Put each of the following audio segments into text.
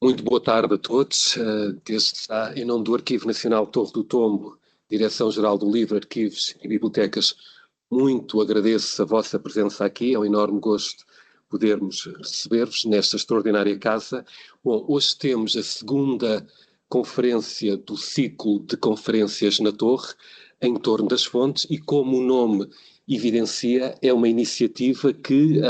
Muito boa tarde a todos. Desde já, em nome do Arquivo Nacional Torre do Tombo, Direção-Geral do Livro, Arquivos e Bibliotecas, muito agradeço a vossa presença aqui. É um enorme gosto podermos receber-vos nesta extraordinária casa. Bom, hoje temos a segunda conferência do ciclo de conferências na Torre, em torno das fontes, e como o nome evidencia, é uma iniciativa que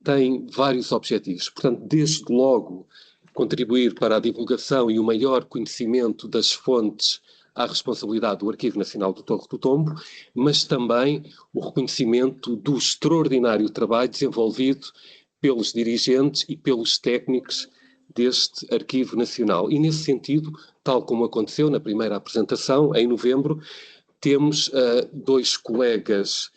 tem vários objetivos. Portanto, desde logo, contribuir para a divulgação e o maior conhecimento das fontes à responsabilidade do Arquivo Nacional do Torre do Tombo, mas também o reconhecimento do extraordinário trabalho desenvolvido pelos dirigentes e pelos técnicos deste Arquivo Nacional. E, nesse sentido, tal como aconteceu na primeira apresentação, em novembro, temos dois colegas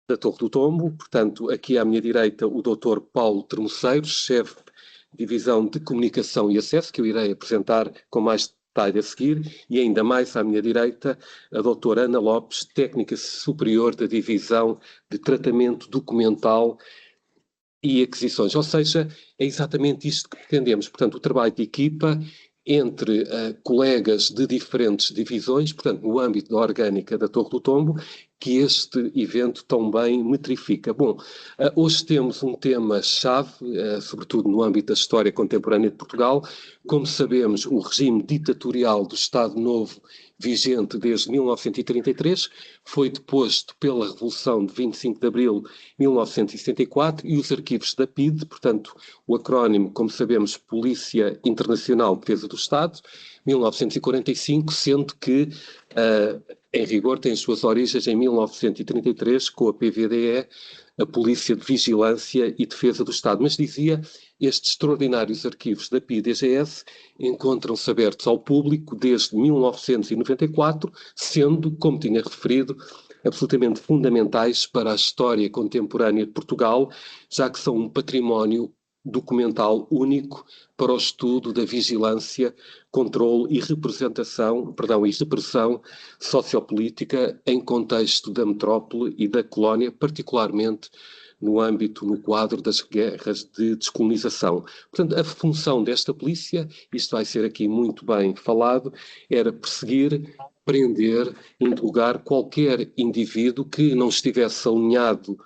da Torre do Tombo, portanto, aqui à minha direita o Dr. Paulo Termoceiros, chefe de Divisão de Comunicação e Acesso, que eu irei apresentar com mais detalhe a seguir, e ainda mais à minha direita a doutora Ana Lopes, técnica superior da Divisão de Tratamento Documental e Aquisições. Ou seja, é exatamente isto que pretendemos. Portanto, o trabalho de equipa entre colegas de diferentes divisões, portanto, no âmbito da orgânica da Torre do Tombo, que este evento tão bem metrifica. Bom, hoje temos um tema-chave, sobretudo no âmbito da história contemporânea de Portugal. Como sabemos, o regime ditatorial do Estado Novo, vigente desde 1933, foi deposto pela Revolução de 25 de Abril de 1964 e os arquivos da PIDE, portanto, o acrónimo, como sabemos, Polícia Internacional de Defesa do Estado, 1945, sendo que, em rigor, tem as suas origens em 1933, com a PVDE, a Polícia de Vigilância e Defesa do Estado. Mas dizia, estes extraordinários arquivos da PIDE-DGS encontram-se abertos ao público desde 1994, sendo, como tinha referido, absolutamente fundamentais para a história contemporânea de Portugal, já que são um património documental único para o estudo da vigilância, controle e repressão sociopolítica em contexto da metrópole e da colónia, particularmente no quadro das guerras de descolonização. Portanto, a função desta polícia, isto vai ser aqui muito bem falado, era perseguir, prender, interrogar qualquer indivíduo que não estivesse alinhado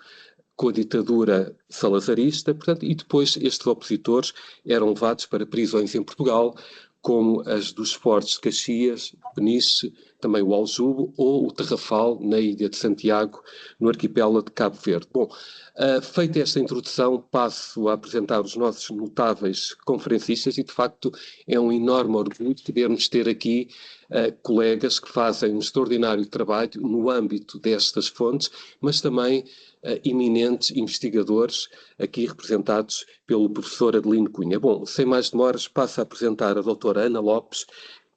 com a ditadura salazarista, portanto, e depois estes opositores eram levados para prisões em Portugal, como as dos Fortes de Caxias, Peniche, também o Aljube ou o Tarrafal, na Ilha de Santiago, no arquipélago de Cabo Verde. Bom, feita esta introdução, passo a apresentar os nossos notáveis conferencistas e, de facto, é um enorme orgulho podermos ter aqui colegas que fazem um extraordinário trabalho no âmbito destas fontes, mas também eminentes investigadores, aqui representados pelo professor Adelino Cunha. Bom, sem mais demoras, passo a apresentar a doutora Ana Lopes,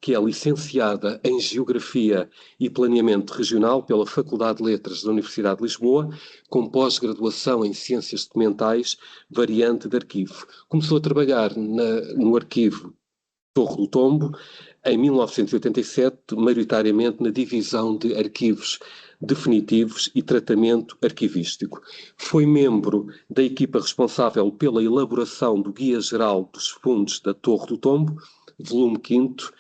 que é licenciada em Geografia e Planeamento Regional pela Faculdade de Letras da Universidade de Lisboa, com pós-graduação em Ciências Documentais, variante de arquivo. Começou a trabalhar no arquivo Torre do Tombo em 1987, maioritariamente na divisão de arquivos definitivos e tratamento arquivístico. Foi membro da equipa responsável pela elaboração do Guia Geral dos Fundos da Torre do Tombo, volume 5º,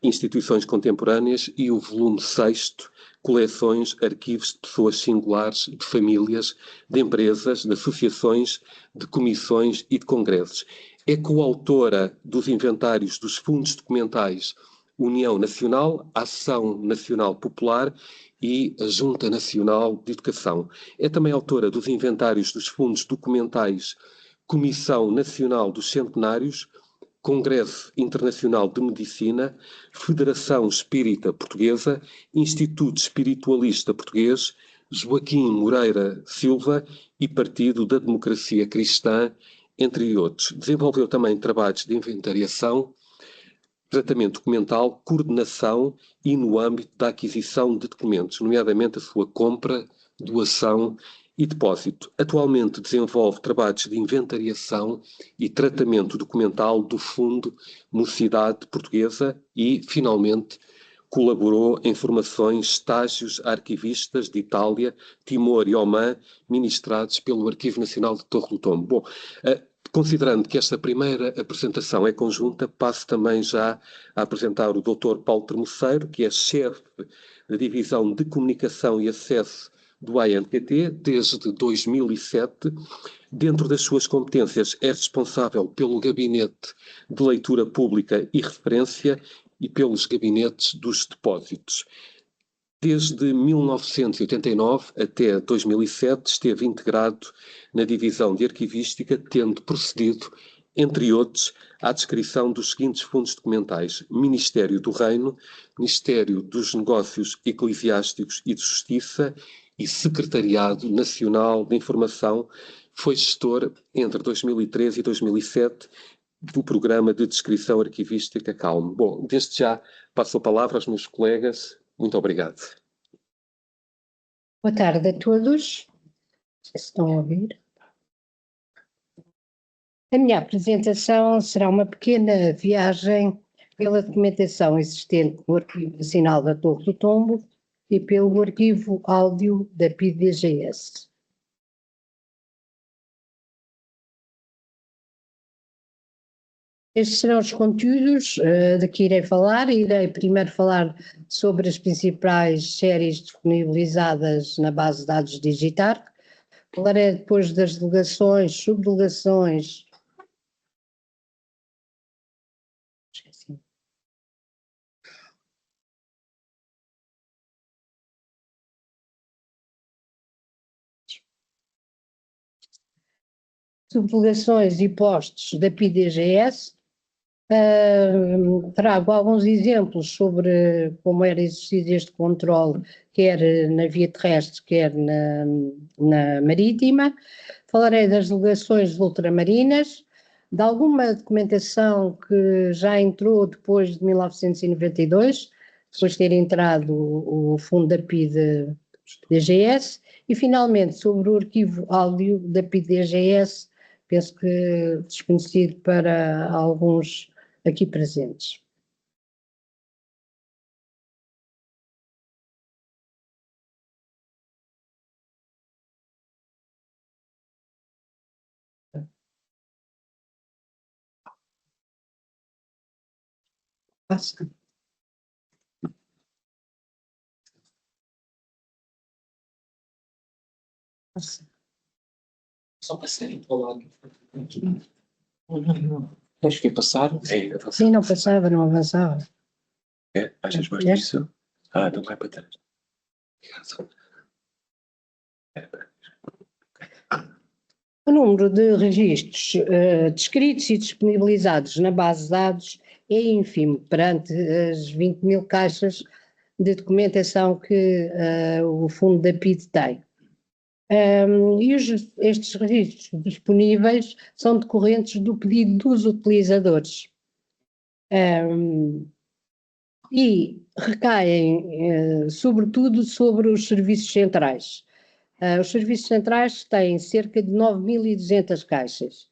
Instituições Contemporâneas, e o volume 6º, Coleções, Arquivos de Pessoas Singulares, de Famílias, de Empresas, de Associações, de Comissões e de Congressos. É coautora dos inventários dos fundos documentais União Nacional, Ação Nacional Popular e a Junta Nacional de Educação. É também autora dos inventários dos fundos documentais Comissão Nacional dos Centenários, Congresso Internacional de Medicina, Federação Espírita Portuguesa, Instituto Espiritualista Português, Joaquim Moreira Silva e Partido da Democracia Cristã, entre outros. Desenvolveu também trabalhos de inventariação, tratamento documental, coordenação e no âmbito da aquisição de documentos, nomeadamente a sua compra, doação e depósito. Atualmente desenvolve trabalhos de inventariação e tratamento documental do Fundo Mocidade Portuguesa e, finalmente, colaborou em formações, estágios a arquivistas de Itália, Timor e Omã, ministrados pelo Arquivo Nacional de Torre do Tombo. Bom, Considerando que esta primeira apresentação é conjunta, passo também já a apresentar o Dr. Paulo Termoceiro, que é chefe da Divisão de Comunicação e Acesso do ANPT desde 2007. Dentro das suas competências, é responsável pelo Gabinete de Leitura Pública e Referência e pelos gabinetes dos depósitos. Desde 1989 até 2007 esteve integrado na divisão de arquivística, tendo procedido, entre outros, à descrição dos seguintes fundos documentais: Ministério do Reino, Ministério dos Negócios Eclesiásticos e de Justiça e Secretariado Nacional de Informação. Foi gestor entre 2003 e 2007 do programa de descrição arquivística CALM. Bom, desde já passo a palavra aos meus colegas. Muito obrigado. Boa tarde a todos. Estão a ouvir? A minha apresentação será uma pequena viagem pela documentação existente no Arquivo Nacional da Torre do Tombo e pelo arquivo áudio da PIDE-DGS. Estes serão os conteúdos de que irei falar. Irei primeiro falar sobre as principais séries disponibilizadas na base de dados Digitarc. Falarei depois das delegações, subdelegações. Esqueci. Subdelegações e postos da PIDE-DGS. Trago alguns exemplos sobre como era exercido este controle, quer na via terrestre, quer na marítima. Falarei das delegações ultramarinas, de alguma documentação que já entrou depois de 1992, depois de ter entrado o fundo da PIDE-DGS, e finalmente sobre o arquivo áudio da PIDE-DGS, penso que desconhecido para alguns aqui presentes. Passa. Passa. Só passarem para o lado. Deixa que passar. Sim, não passava, não avançava. É, achas mais difícil? Ah, então vai para trás. O número de registros descritos e disponibilizados na base de dados é ínfimo perante as 20 mil caixas de documentação que o fundo da PIDE tem. E estes registros disponíveis são decorrentes do pedido dos utilizadores e recaem sobretudo sobre os serviços centrais. Os serviços centrais têm cerca de 9.200 caixas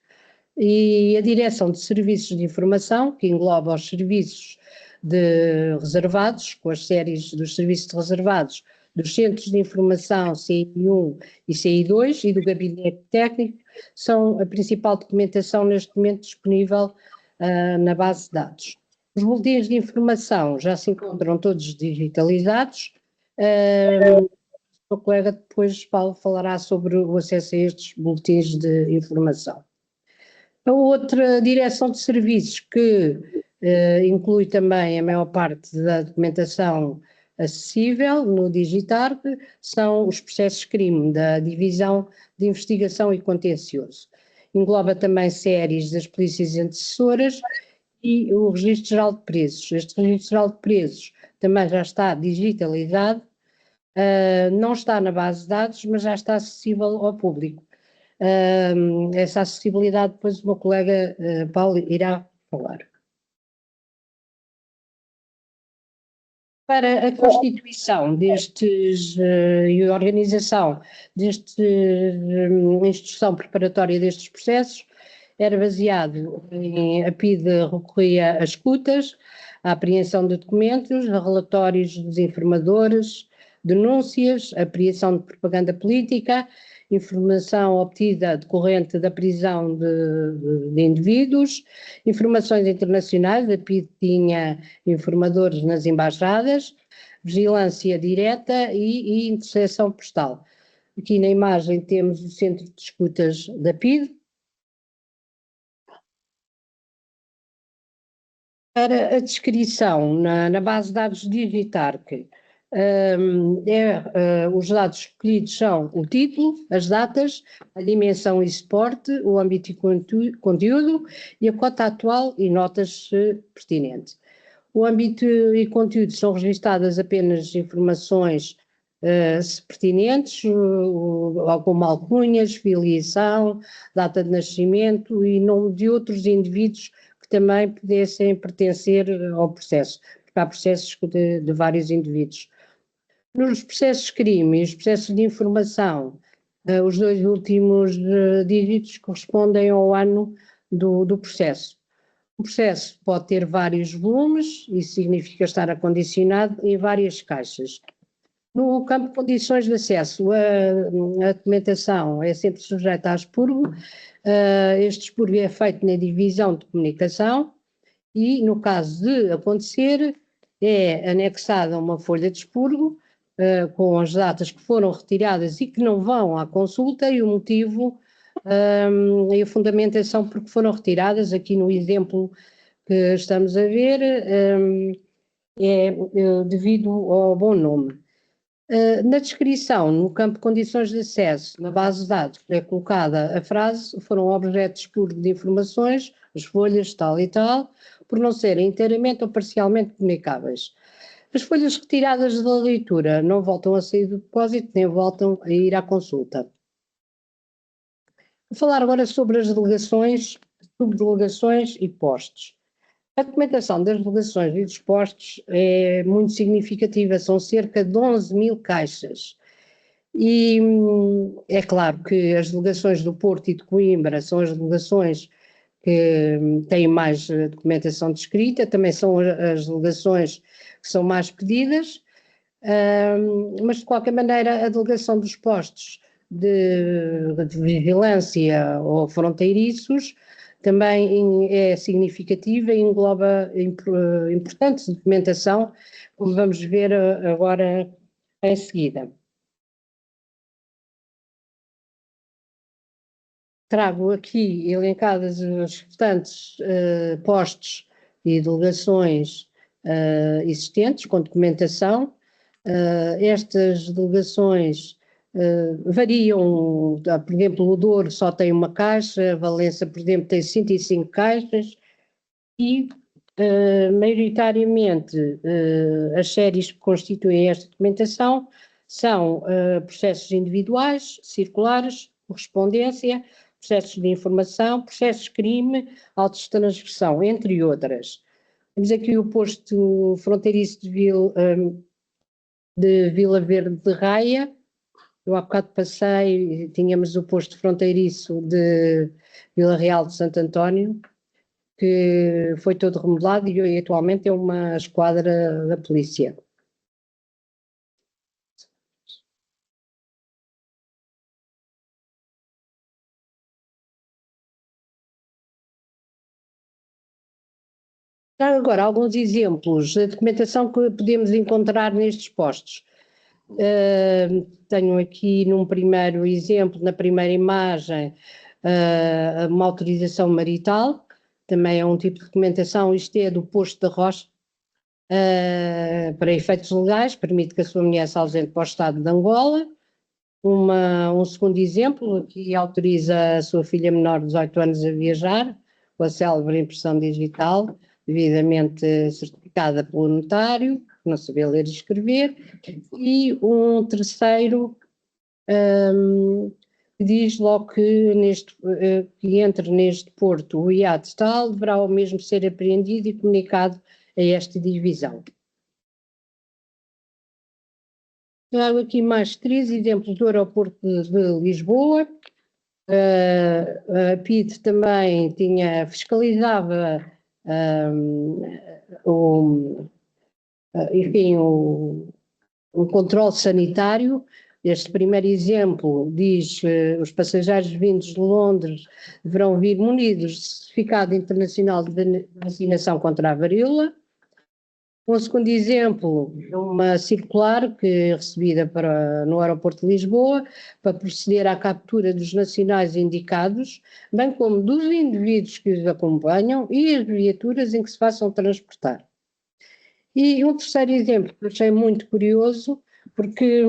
e a Direção de Serviços de Informação, que engloba os serviços de reservados, com as séries dos serviços de reservados, dos Centros de Informação CI1 e CI2 e do Gabinete Técnico, são a principal documentação neste momento disponível na base de dados. Os boletins de informação já se encontram todos digitalizados. O colega depois, Paulo, falará sobre o acesso a estes boletins de informação. A outra direção de serviços que inclui também a maior parte da documentação acessível no Digitarc são os processos crime da Divisão de Investigação e Contencioso. Engloba também séries das polícias antecessoras e o Registro Geral de Presos. Este Registro Geral de Presos também já está digitalizado, não está na base de dados, mas já está acessível ao público. Essa acessibilidade depois o meu colega Paulo irá falar. Para a constituição destes e a organização deste instrução preparatória destes processos era baseado em a PIDE recorria a escutas, a apreensão de documentos, a relatórios dos informadores, denúncias, a apreensão de propaganda política informação obtida decorrente da prisão de indivíduos, informações internacionais, a PIDE tinha informadores nas embaixadas, vigilância direta e interseção postal. Aqui na imagem temos o centro de escutas da PIDE. Para a descrição na base de dados DigiTarc, os dados escolhidos são o título, as datas, a dimensão e suporte, o âmbito e conteúdo e a cota atual e notas pertinentes. O âmbito e conteúdo são registadas apenas informações pertinentes, como alcunhas, filiação, data de nascimento e nome de outros indivíduos que também pudessem pertencer ao processo, porque há processos de vários indivíduos. Nos processos de crime e os processos de informação, os dois últimos dígitos correspondem ao ano do processo. O processo pode ter vários volumes, isso significa estar acondicionado em várias caixas. No campo de condições de acesso, a documentação é sempre sujeita a expurgo. Este expurgo é feito na divisão de comunicação e, no caso de acontecer, é anexada uma folha de expurgo com as datas que foram retiradas e que não vão à consulta e o motivo e a fundamentação porque foram retiradas. Aqui no exemplo que estamos a ver é devido ao bom nome. Na descrição, no campo de condições de acesso, na base de dados, é colocada a frase: foram objetos expurgo de informações, as folhas tal e tal, por não serem inteiramente ou parcialmente comunicáveis. As folhas retiradas da leitura não voltam a sair do depósito, nem voltam a ir à consulta. Vou falar agora sobre as delegações, subdelegações e postos. A documentação das delegações e dos postos é muito significativa, são cerca de 11.000 caixas. E é claro que as delegações do Porto e de Coimbra são as delegações que têm mais documentação descrita, também são as delegações que são mais pedidas, mas de qualquer maneira a delegação dos postos de vigilância ou fronteiriços também é significativa e engloba importante documentação, como vamos ver agora em seguida. Trago aqui elencadas os restantes postos e delegações existentes com documentação. Estas delegações variam, por exemplo, o Douro só tem uma caixa, a Valença, por exemplo, tem 105 caixas e, maioritariamente, as séries que constituem esta documentação são processos individuais, circulares, correspondência, processos de informação, processos de crime, autos de transgressão, entre outras. Temos aqui o posto fronteiriço de Vila Verde de Raia. Eu há bocado passei, tínhamos o posto fronteiriço de Vila Real de Santo António, que foi todo remodelado e atualmente é uma esquadra da polícia. Agora, alguns exemplos da documentação que podemos encontrar nestes postos. Tenho aqui num primeiro exemplo, na primeira imagem, uma autorização marital, também é um tipo de documentação, isto é do posto da Rocha, para efeitos legais, permite que a sua mulher se ausente para o Estado de Angola. Um segundo exemplo, aqui autoriza a sua filha menor de 18 anos a viajar, com a célebre impressão digital, devidamente certificada pelo notário, que não sabia ler e escrever, e um terceiro que diz logo que, que entre neste porto o iate tal, deverá ao mesmo ser apreendido e comunicado a esta divisão. Trago aqui mais 3 exemplos do aeroporto de Lisboa. A PIDE também fiscalizava enfim, um controle sanitário Este primeiro exemplo diz que os passageiros vindos de Londres deverão vir munidos de certificado internacional de vacinação contra a varíola. Um segundo exemplo, uma circular que é recebida no aeroporto de Lisboa para proceder à captura dos nacionais indicados, bem como dos indivíduos que os acompanham e as viaturas em que se façam transportar. E um terceiro exemplo que achei muito curioso, porque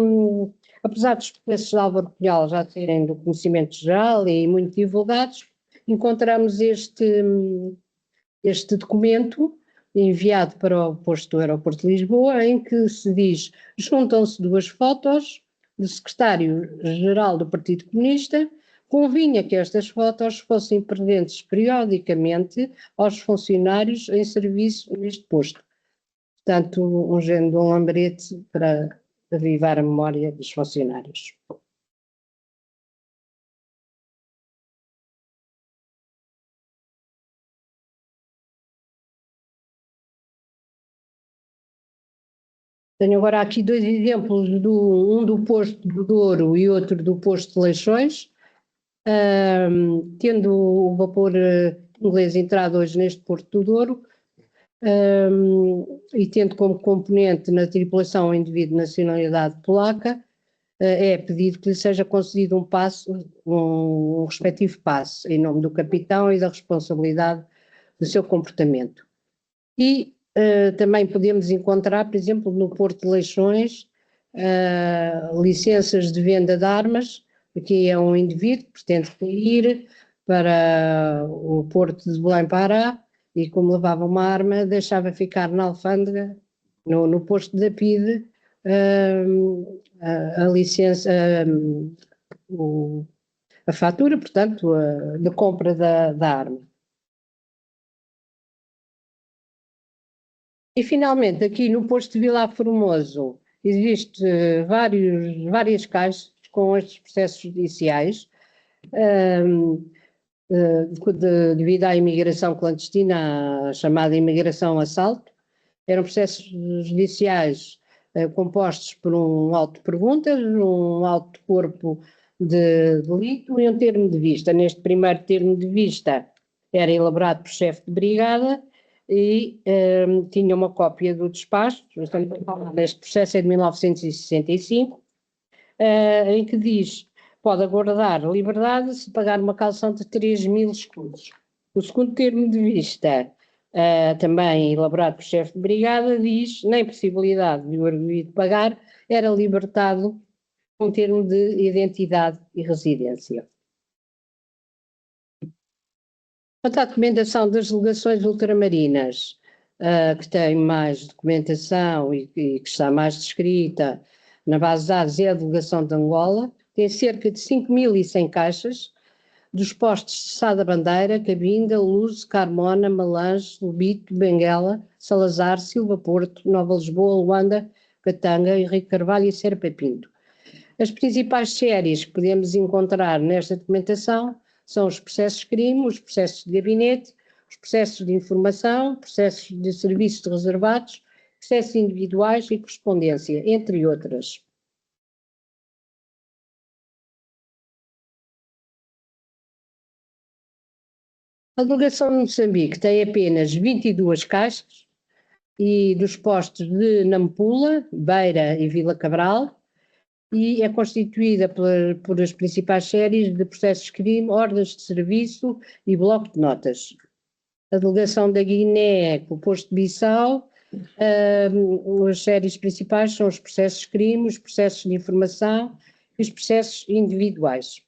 apesar dos processos de Álvaro Cunhal já serem do conhecimento geral e muito divulgados, encontramos este documento enviado para o posto do aeroporto de Lisboa, em que se diz: juntam-se duas fotos do secretário-geral do Partido Comunista, convinha que estas fotos fossem presentes periodicamente aos funcionários em serviço neste posto. Portanto, um género de um lembrete para avivar a memória dos funcionários. Tenho agora aqui dois exemplos, um do posto do Douro e outro do posto de Leixões. Tendo o vapor inglês entrado hoje neste porto do Douro, e tendo como componente na tripulação um indivíduo de nacionalidade polaca, é pedido que lhe seja concedido um respectivo passe em nome do capitão e da responsabilidade do seu comportamento. E também podemos encontrar, por exemplo, no Porto de Leixões, licenças de venda de armas. Aqui é um indivíduo que pretende ir para o Porto de Belém-Pará e, como levava uma arma, deixava ficar na alfândega, no posto da PIDE, a licença, a fatura, portanto, da compra da arma. E, finalmente, aqui no posto de Vilar Formoso, existem várias caixas com estes processos judiciais, devido à imigração clandestina, a chamada imigração assalto. Eram processos judiciais compostos por um auto de perguntas, um auto de corpo de delito e um termo de vista. Neste primeiro termo de vista era elaborado por chefe de brigada e tinha uma cópia do despacho. Este processo é de 1965, em que diz: pode aguardar liberdade se pagar uma calção de 3.000 escudos. O segundo termo de vista, também elaborado por chefe de brigada, diz: nem possibilidade de o arguido pagar, era libertado com termo de identidade e residência. Quanto à documentação das delegações ultramarinas, que tem mais documentação e que está mais descrita na base de dados, é a delegação de Angola, tem cerca de 5.100 caixas, dos postos de Sá da Bandeira, Cabinda, Luz, Carmona, Malange, Lubito, Benguela, Salazar, Silva Porto, Nova Lisboa, Luanda, Catanga, Henrique Carvalho e Serpa Pinto. As principais séries que podemos encontrar nesta documentação são os processos de crime, os processos de gabinete, os processos de informação, processos de serviços de reservados, processos individuais e correspondência, entre outras. A delegação de Moçambique tem apenas 22 caixas e dos postos de Nampula, Beira e Vila Cabral, e é constituída por as principais séries de processos de crime, ordens de serviço e bloco de notas. A delegação da Guiné, com o posto de Bissau, as séries principais são os processos de crime, os processos de informação e os processos individuais.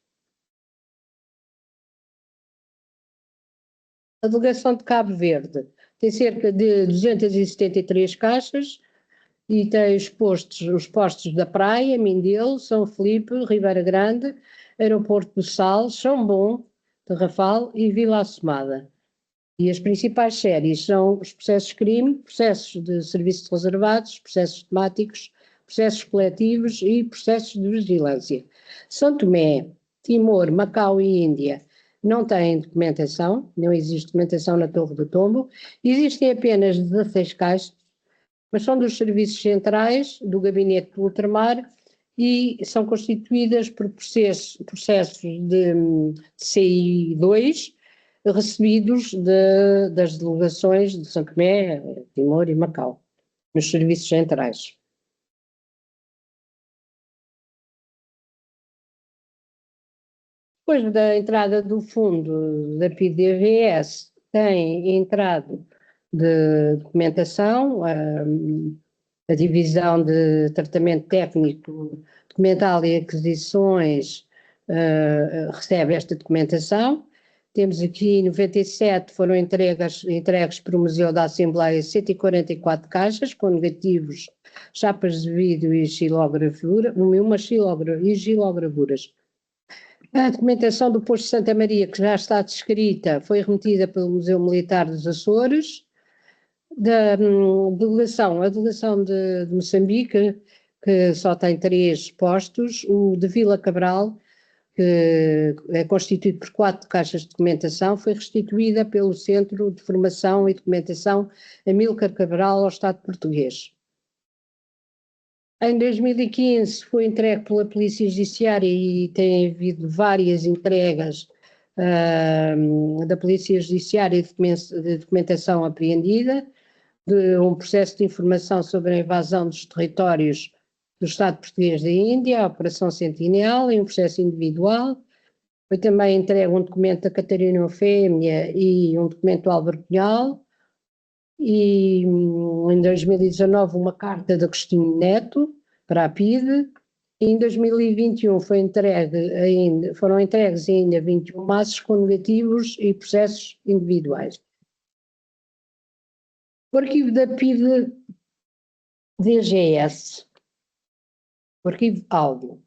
A delegação de Cabo Verde tem cerca de 273 caixas e tem os postos da Praia, Mindelo, São Filipe, Ribeira Grande, Aeroporto do Sal, São Bom, Tarrafal e Vila Assomada. E as principais séries são os processos de crime, processos de serviços de reservados, processos temáticos, processos coletivos e processos de vigilância. São Tomé, Timor, Macau e Índia não têm documentação, não existe documentação na Torre do Tombo, existem apenas 16 caixas, mas são dos serviços centrais, do gabinete do ultramar e são constituídas por processos de CI2 recebidos das delegações de São Tomé, Timor e Macau, nos serviços centrais. Depois da entrada do fundo da PIDE-DGS, tem entrado de documentação, a divisão de tratamento técnico, documental e aquisições recebe esta documentação. Temos aqui, em 97, foram entregues para o Museu da Assembleia 144 caixas com negativos, chapas de vidro e gilogravuras. A documentação do posto de Santa Maria, que já está descrita, foi remetida pelo Museu Militar dos Açores. A delegação de Moçambique, que só tem 3 postos, o de Vila Cabral, que é constituído por 4 caixas de documentação, foi restituída pelo Centro de Formação e Documentação Amílcar Cabral ao Estado português. Em 2015 foi entregue pela Polícia Judiciária e tem havido várias entregas da Polícia Judiciária de documentação apreendida, de um processo de informação sobre a invasão dos territórios do Estado português da Índia, a Operação Sentinel, em um processo individual. Foi também entregue um documento da Catarina Eufémia e um documento do Álvaro Cunhal. E em 2019 uma carta de Agostinho Neto para a PIDE, e em 2021 foram entregues ainda 21 maços com negativos e processos individuais. O arquivo da PIDE-DGS, o arquivo áudio.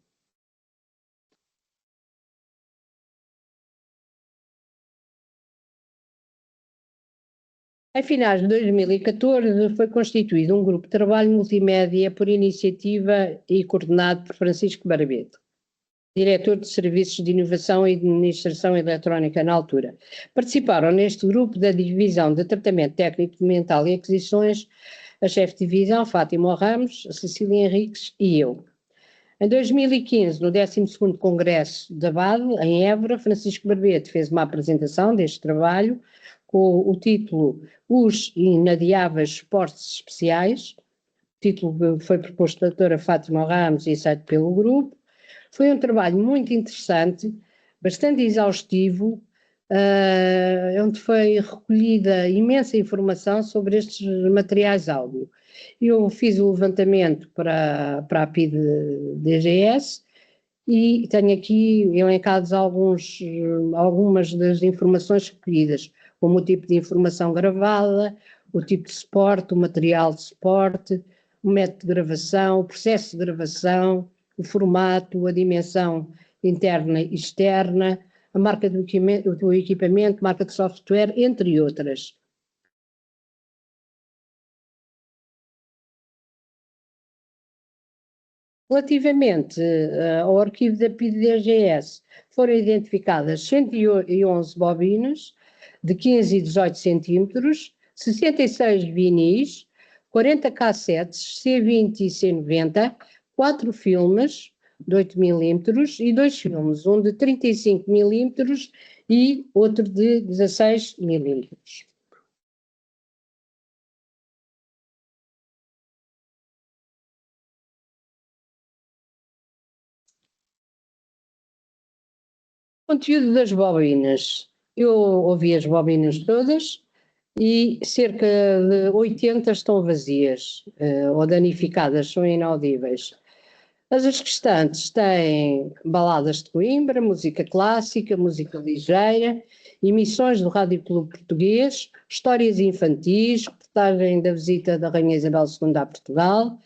Em finais de 2014 foi constituído um grupo de trabalho multimédia por iniciativa e coordenado por Francisco Barbeto, diretor de Serviços de Inovação e Administração Eletrónica na altura. Participaram neste grupo da Divisão de Tratamento Técnico Documental e Aquisições a chefe de divisão Fátima Ramos, a Cecília Henriques e eu. Em 2015, no 12º Congresso da BAD, em Évora, Francisco Barbeto fez uma apresentação deste trabalho com o título Os Inadiáveis Esportes Especiais. O título foi proposto pela doutora Fátima Ramos e aceito pelo grupo. Foi um trabalho muito interessante, bastante exaustivo, onde foi recolhida imensa informação sobre estes materiais áudio. Eu fiz o levantamento para a PIDE-DGS e tenho aqui elencados algumas das informações recolhidas, como o tipo de informação gravada, o tipo de suporte, o material de suporte, o método de gravação, o processo de gravação, o formato, a dimensão interna e externa, a marca do equipamento, marca de software, entre outras. Relativamente ao arquivo da PIDE-DGS, foram identificadas 111 bobinas de 15 e 18 centímetros, 66 vinis, 40 cassetes C20 e C90, 4 filmes de 8 milímetros e 2 filmes, um de 35 milímetros e outro de 16 milímetros. Conteúdo das bobinas. Eu ouvi as bobinas todas e cerca de 80 estão vazias ou danificadas, são inaudíveis. As restantes têm baladas de Coimbra, música clássica, música ligeira, emissões do Rádio Clube Português, histórias infantis, reportagem da visita da Rainha Isabel II a Portugal,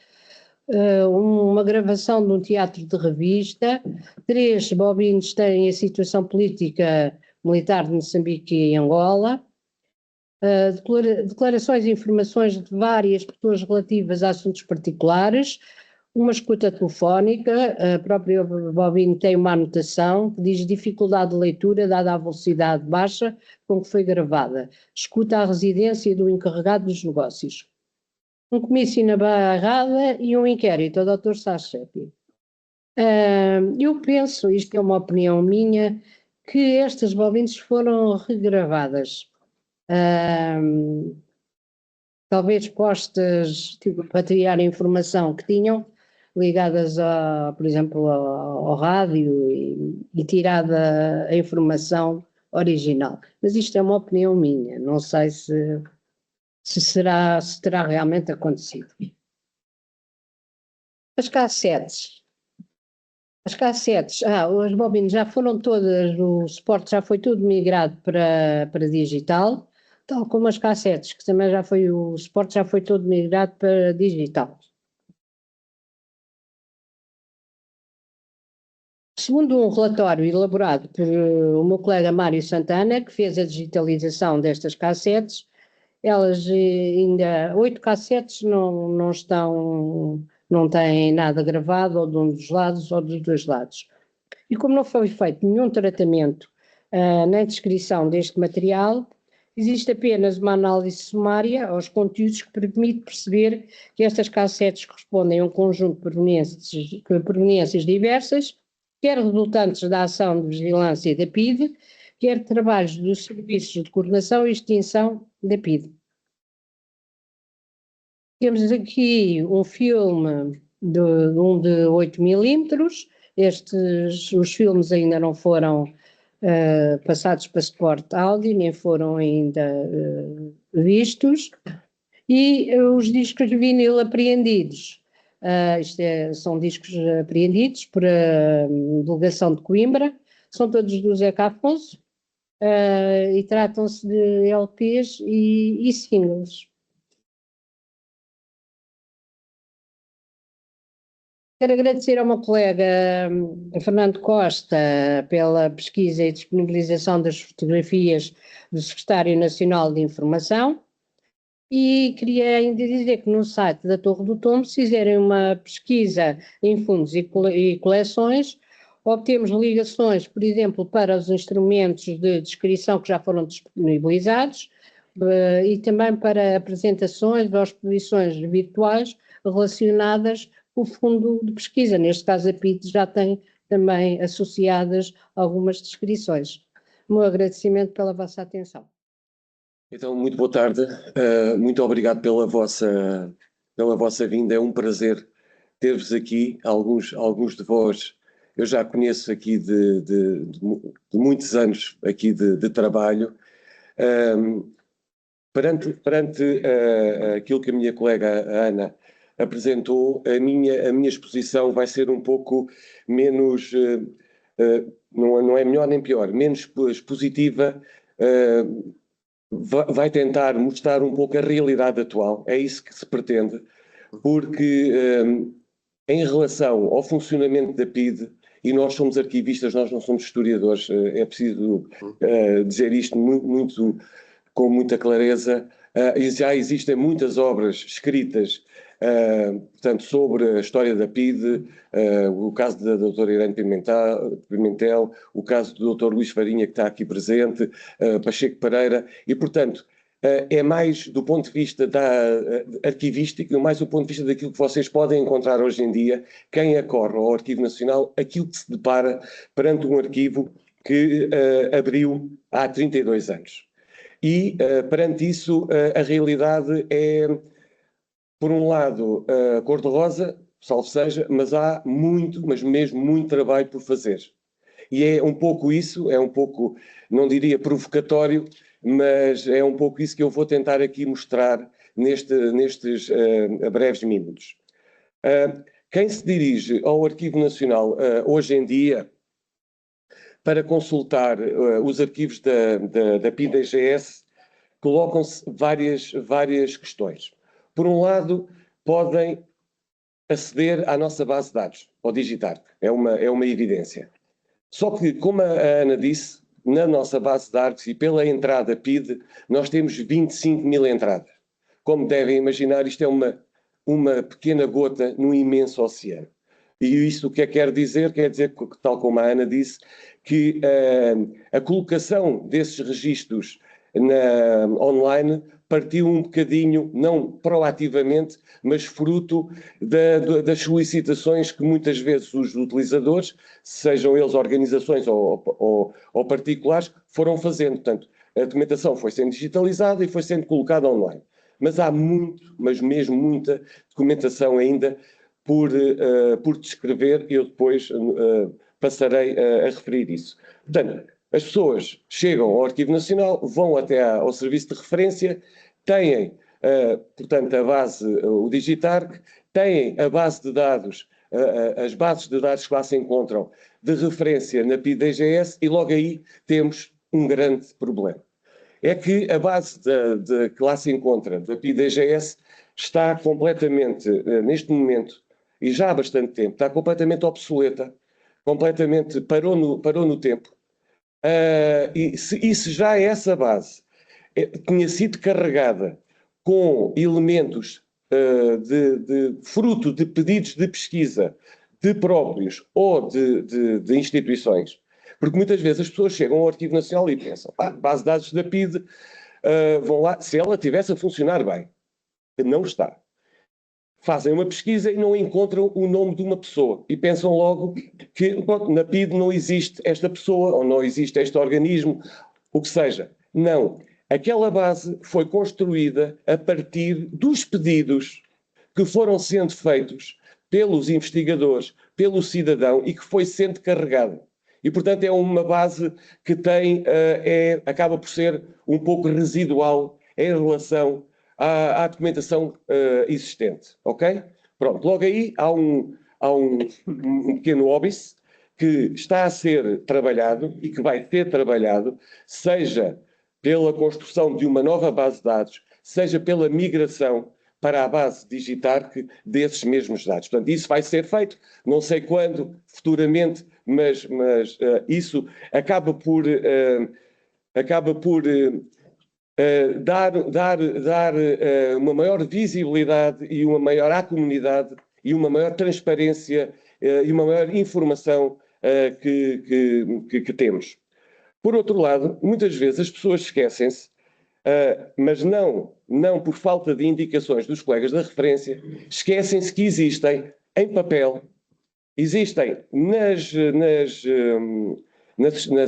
uma gravação de um teatro de revista, 3 bobinas têm a situação política militar de Moçambique e Angola, declarações e informações de várias pessoas relativas a assuntos particulares, uma escuta telefónica, a própria bobina tem uma anotação que diz dificuldade de leitura dada a velocidade baixa com que foi gravada, escuta à residência do encarregado dos negócios. Um comício na Barrada e um inquérito ao Dr. Sassetti. Eu penso, isto é uma opinião minha, que estas bobinas foram regravadas. Talvez postas tipo, para triar a informação que tinham, ligadas, por exemplo, ao rádio e tirada a informação original. Mas isto é uma opinião minha, não sei se terá realmente acontecido. As cassetes. As bobinas já foram todas, o suporte já foi tudo migrado para digital, tal como as cassetes, que também o suporte já foi todo migrado para digital. Segundo um relatório elaborado por o meu colega Mário Santana, que fez a digitalização destas cassetes, elas ainda, 8 cassetes não têm nada gravado, ou de um dos lados ou dos dois lados. E como não foi feito nenhum tratamento na descrição deste material, existe apenas uma análise sumária aos conteúdos que permite perceber que estas cassetes correspondem a um conjunto de proveniências diversas, quer resultantes da ação de vigilância da PIDE, quer trabalhos dos serviços de coordenação e extinção da PIDE. Temos aqui um filme de 8 milímetros. Os filmes ainda não foram passados para suporte áudio, nem foram ainda vistos. E os discos de vinil apreendidos. São discos apreendidos por delegação de Coimbra, são todos do Zeca Afonso e tratam-se de LPs e singles. Quero agradecer ao meu colega Fernando Costa pela pesquisa e disponibilização das fotografias do Secretário Nacional de Informação e queria ainda dizer que no site da Torre do Tombo, se fizerem uma pesquisa em fundos e coleções, obtemos ligações, por exemplo, para os instrumentos de descrição que já foram disponibilizados e também para apresentações ou exposições virtuais relacionadas o fundo de pesquisa. Neste caso, a PIDE já tem também associadas algumas descrições. O meu agradecimento pela vossa atenção. Então, muito boa tarde. Muito obrigado pela vossa vinda. É um prazer ter-vos aqui. Alguns de vós eu já conheço aqui de muitos anos aqui de trabalho. Perante aquilo que a minha colega Ana apresentou, a minha exposição vai ser um pouco menos, não é melhor nem pior, menos expositiva, vai tentar mostrar um pouco a realidade atual, é isso que se pretende, porque em relação ao funcionamento da PIDE, e nós somos arquivistas, nós não somos historiadores, é preciso dizer isto muito com muita clareza, já existem muitas obras escritas, portanto, sobre a história da PIDE, o caso da doutora Irene Pimentel, o caso do doutor Luís Farinha, que está aqui presente, Pacheco Pereira, e, portanto, é mais do ponto de vista arquivístico, mais do ponto de vista daquilo que vocês podem encontrar hoje em dia, quem acorre ao Arquivo Nacional, aquilo que se depara perante um arquivo que abriu há 32 anos. E, perante isso, a realidade é, por um lado, cor-de-rosa, salvo seja, mas há mas mesmo muito trabalho por fazer. E é um pouco isso, é um pouco, não diria provocatório, mas é um pouco isso que eu vou tentar aqui mostrar nestes breves minutos. Quem se dirige ao Arquivo Nacional hoje em dia para consultar os arquivos da PIDE-EGS, colocam-se várias questões. Por um lado, podem aceder à nossa base de dados, ao digitar, é uma evidência. Só que, como a Ana disse, na nossa base de dados e pela entrada PIDE, nós temos 25 mil entradas. Como devem imaginar, isto é uma pequena gota num imenso oceano. E isso o que quer dizer? Quer dizer, tal como a Ana disse, que a colocação desses registros online partiu um bocadinho, não proativamente, mas fruto das solicitações que muitas vezes os utilizadores, sejam eles organizações ou particulares, foram fazendo. Portanto, a documentação foi sendo digitalizada e foi sendo colocada online. Mas há mas mesmo muita documentação ainda por descrever, e eu depois passarei a referir isso. Portanto, as pessoas chegam ao Arquivo Nacional, vão até ao Serviço de Referência, têm, portanto, a base, o Digitarc, têm a base de dados, as bases de dados que lá se encontram de referência na PID-DGS, e logo aí temos um grande problema. É que a base que lá se encontra da PID-DGS está completamente, neste momento, e já há bastante tempo, está completamente obsoleta, completamente parou no tempo. E se já essa base tinha sido carregada com elementos fruto de pedidos de pesquisa de próprios ou de instituições, porque muitas vezes as pessoas chegam ao Arquivo Nacional e pensam, base de dados da PID, vão lá, se ela estivesse a funcionar bem. Não está. Fazem uma pesquisa e não encontram o nome de uma pessoa e pensam logo que na PID não existe esta pessoa ou não existe este organismo, o que seja. Não. Aquela base foi construída a partir dos pedidos que foram sendo feitos pelos investigadores, pelo cidadão, e que foi sendo carregada. E, portanto, é uma base que acaba por ser um pouco residual em relação à documentação existente, ok? Pronto, logo aí há um pequeno óbice que está a ser trabalhado e que vai ser trabalhado, seja pela construção de uma nova base de dados, seja pela migração para a base Digitarc desses mesmos dados. Portanto, isso vai ser feito, não sei quando, futuramente, mas isso acaba por dar uma maior visibilidade e uma maior à comunidade e uma maior transparência e uma maior informação que temos. Por outro lado, muitas vezes as pessoas esquecem-se, mas não por falta de indicações dos colegas da referência, esquecem-se que existem em papel, existem nas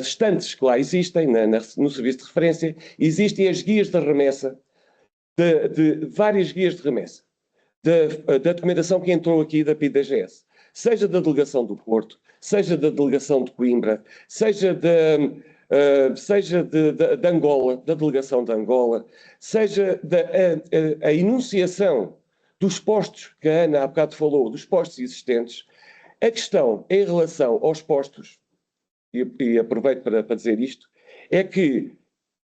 estantes que lá existem, no serviço de referência, existem as guias de remessa, de várias guias de remessa, da documentação que entrou aqui da PID-DGS, seja da delegação do Porto, seja da delegação de Coimbra, seja de Angola, da delegação de Angola, seja a enunciação dos postos, que a Ana há bocado falou, dos postos existentes. A questão em relação aos postos, e aproveito para dizer isto, é que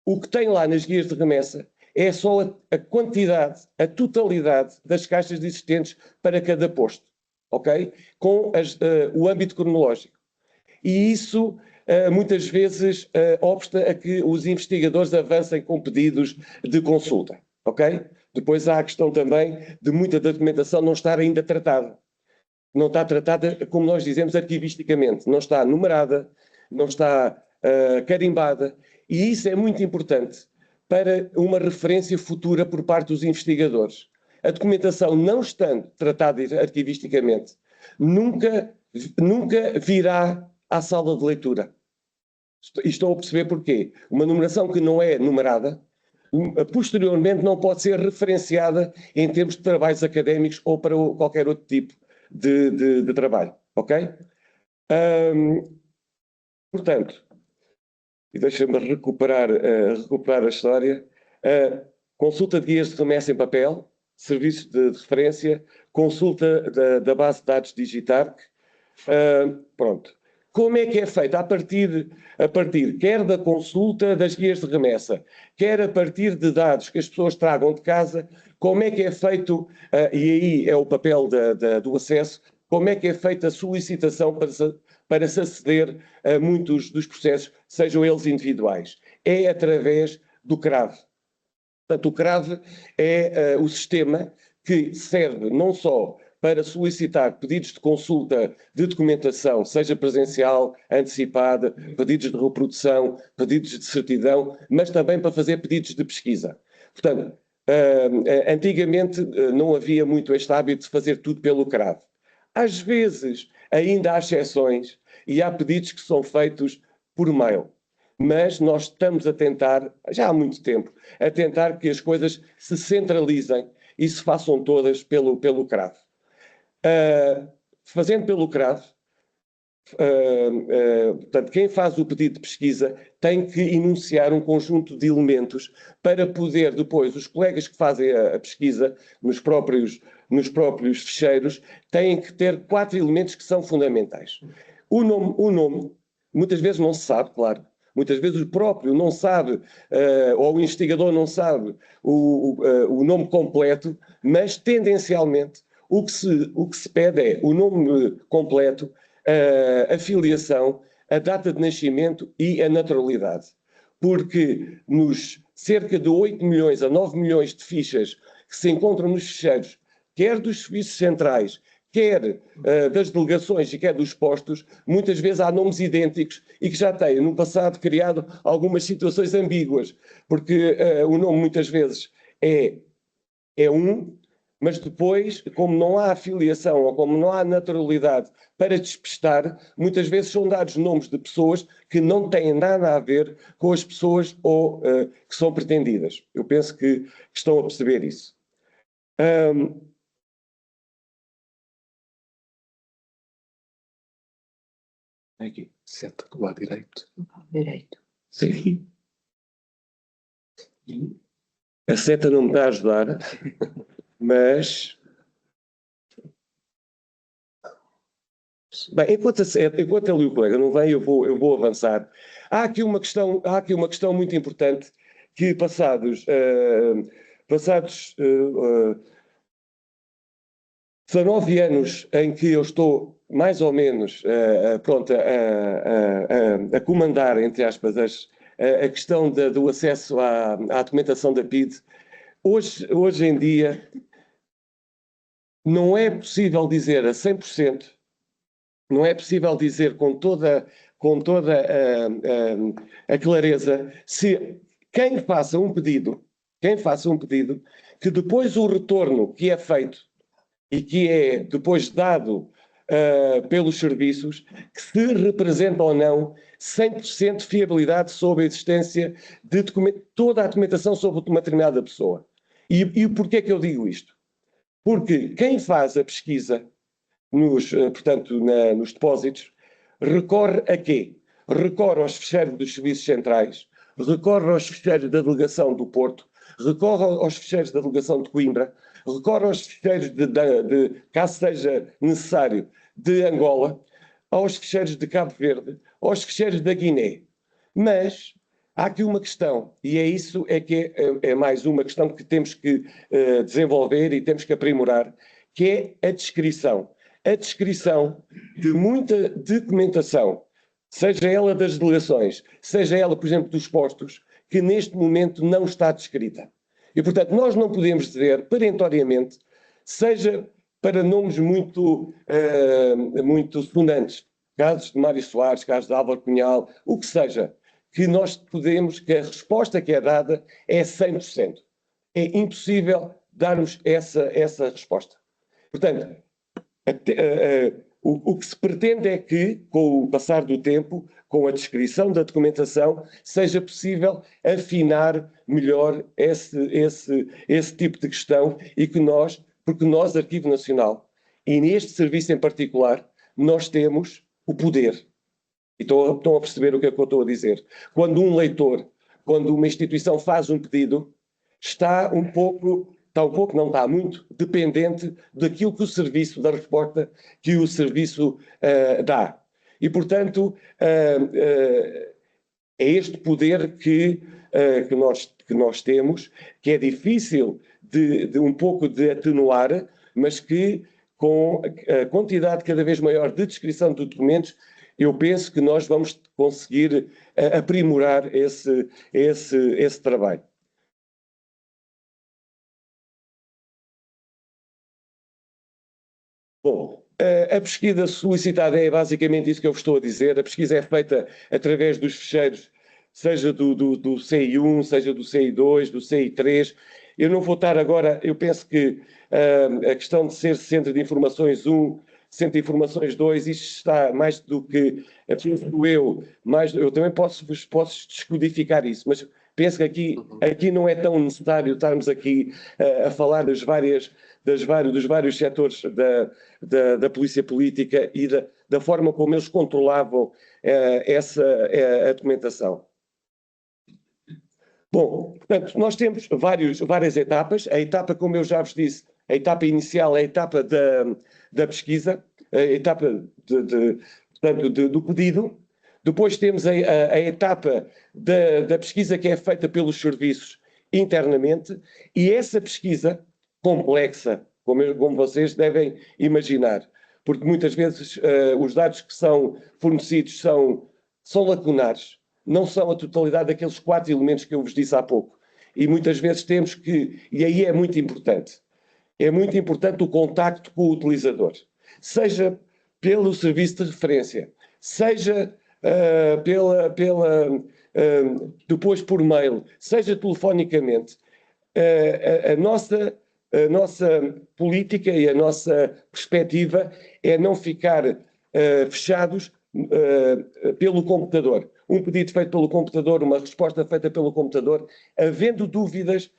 o que tem lá nas guias de remessa é só a quantidade, a totalidade das caixas existentes para cada posto, ok? Com o âmbito cronológico. E isso muitas vezes obsta a que os investigadores avancem com pedidos de consulta, ok? Depois há a questão também de muita da documentação não estar ainda tratada. Não está tratada, como nós dizemos, arquivisticamente. Não está numerada, não está carimbada. E isso é muito importante para uma referência futura por parte dos investigadores. A documentação, não estando tratada arquivisticamente, nunca virá à sala de leitura. E estão a perceber porquê. Uma numeração que não é numerada, posteriormente não pode ser referenciada em termos de trabalhos académicos ou para qualquer outro tipo de trabalho, ok? Portanto, e deixa-me recuperar a história, consulta de guias de remessa em papel, serviços de referência, consulta da base de dados Digitarc, pronto. Como é que é feito? A partir quer da consulta das guias de remessa, quer a partir de dados que as pessoas tragam de casa, como é que é feito, e aí é o papel do acesso, como é que é feita a solicitação para se aceder a muitos dos processos, sejam eles individuais? É através do CRAV. Portanto, o CRAV é o sistema que serve não só para solicitar pedidos de consulta de documentação, seja presencial, antecipada, pedidos de reprodução, pedidos de certidão, mas também para fazer pedidos de pesquisa. Portanto, antigamente não havia muito este hábito de fazer tudo pelo CRAV. Às vezes ainda há exceções e há pedidos que são feitos por mail. Mas nós estamos a tentar, já há muito tempo, a tentar que as coisas se centralizem e se façam todas pelo CRAV. Fazendo pelo CRAV, portanto, quem faz o pedido de pesquisa tem que enunciar um conjunto de elementos para poder depois, os colegas que fazem a pesquisa nos próprios ficheiros, têm que ter 4 elementos que são fundamentais. O nome, muitas vezes não se sabe, claro. Muitas vezes o próprio não sabe, ou o investigador não sabe o nome completo, mas tendencialmente o que se pede é o nome completo, a filiação, a data de nascimento e a naturalidade. Porque nos cerca de 8 milhões a 9 milhões de fichas que se encontram nos ficheiros, quer dos serviços centrais, quer das delegações e quer dos postos, muitas vezes há nomes idênticos e que já têm, no passado, criado algumas situações ambíguas, porque o nome muitas vezes é um, mas depois, como não há afiliação ou como não há naturalidade para despistar, muitas vezes são dados nomes de pessoas que não têm nada a ver com as pessoas que são pretendidas. Eu penso que estão a perceber isso. Aqui, seta do lado direito. Direito. Sim. A seta não me está a ajudar, mas... Bem, enquanto ali o colega não vem, eu vou avançar. Há aqui uma questão muito importante que passados 19 anos em que eu estou mais ou menos pronto a comandar, entre aspas, a questão do acesso à documentação da PIDE, hoje em dia não é possível dizer a 100%, não é possível dizer com toda a clareza se quem faça um pedido, que depois o retorno que é feito e que é depois dado pelos serviços, que se representa ou não 100% de fiabilidade sobre a existência de toda a documentação sobre uma determinada pessoa. E porquê é que eu digo isto? Porque quem faz a pesquisa nos depósitos, recorre a quê? Recorre aos ficheiros dos serviços centrais, recorre aos ficheiros da delegação do Porto, recorre aos ficheiros da delegação de Coimbra, recorre aos ficheiros caso seja necessário, de Angola, aos ficheiros de Cabo Verde, aos ficheiros da Guiné. Mas há aqui uma questão, e isso que é mais uma questão que temos que desenvolver e temos que aprimorar, que é a descrição. A descrição de muita documentação, seja ela das delegações, seja ela, por exemplo, dos postos, que neste momento não está descrita. E, portanto, nós não podemos dizer perentoriamente, seja para nomes muito sonantes, casos de Mário Soares, casos de Álvaro Cunhal, o que seja, que a resposta que é dada é 100%. É impossível darmos essa resposta. Portanto, o que se pretende é que, com o passar do tempo, com a descrição da documentação, seja possível afinar melhor esse tipo de questão e que porque nós, Arquivo Nacional, e neste serviço em particular, nós temos o poder. E estão a perceber o que é que eu estou a dizer. Quando um leitor, quando uma instituição faz um pedido, está muito dependente daquilo que o serviço, da resposta que o serviço dá. E, portanto, é este poder que nós temos, que é difícil de um pouco de atenuar, mas que, com a quantidade cada vez maior de descrição de documentos, eu penso que nós vamos conseguir aprimorar esse trabalho. Bom, a pesquisa solicitada é basicamente isso que eu vos estou a dizer. A pesquisa é feita através dos ficheiros, seja do CI1, seja do CI2, do CI3. Eu não vou estar agora, eu penso que a questão de ser centro de informações 1, centro de informações 2, isto está mais do que, penso eu também posso descodificar isso, mas penso que aqui não é tão necessário estarmos aqui a falar dos vários setores da polícia política e da forma como eles controlavam a documentação. Bom, portanto, nós temos várias etapas. A etapa, como eu já vos disse, a etapa inicial é a etapa da pesquisa, a etapa do pedido. Depois temos a etapa da pesquisa que é feita pelos serviços internamente, e essa pesquisa complexa, como vocês devem imaginar, porque muitas vezes os dados que são fornecidos são lacunares, não são a totalidade daqueles 4 elementos que eu vos disse há pouco. E muitas vezes temos que, e aí é muito importante o contacto com o utilizador, seja pelo serviço de referência, seja depois por mail, seja telefonicamente. A nossa política e a nossa perspectiva é não ficar fechados pelo computador. Um pedido feito pelo computador, uma resposta feita pelo computador, havendo dúvidas,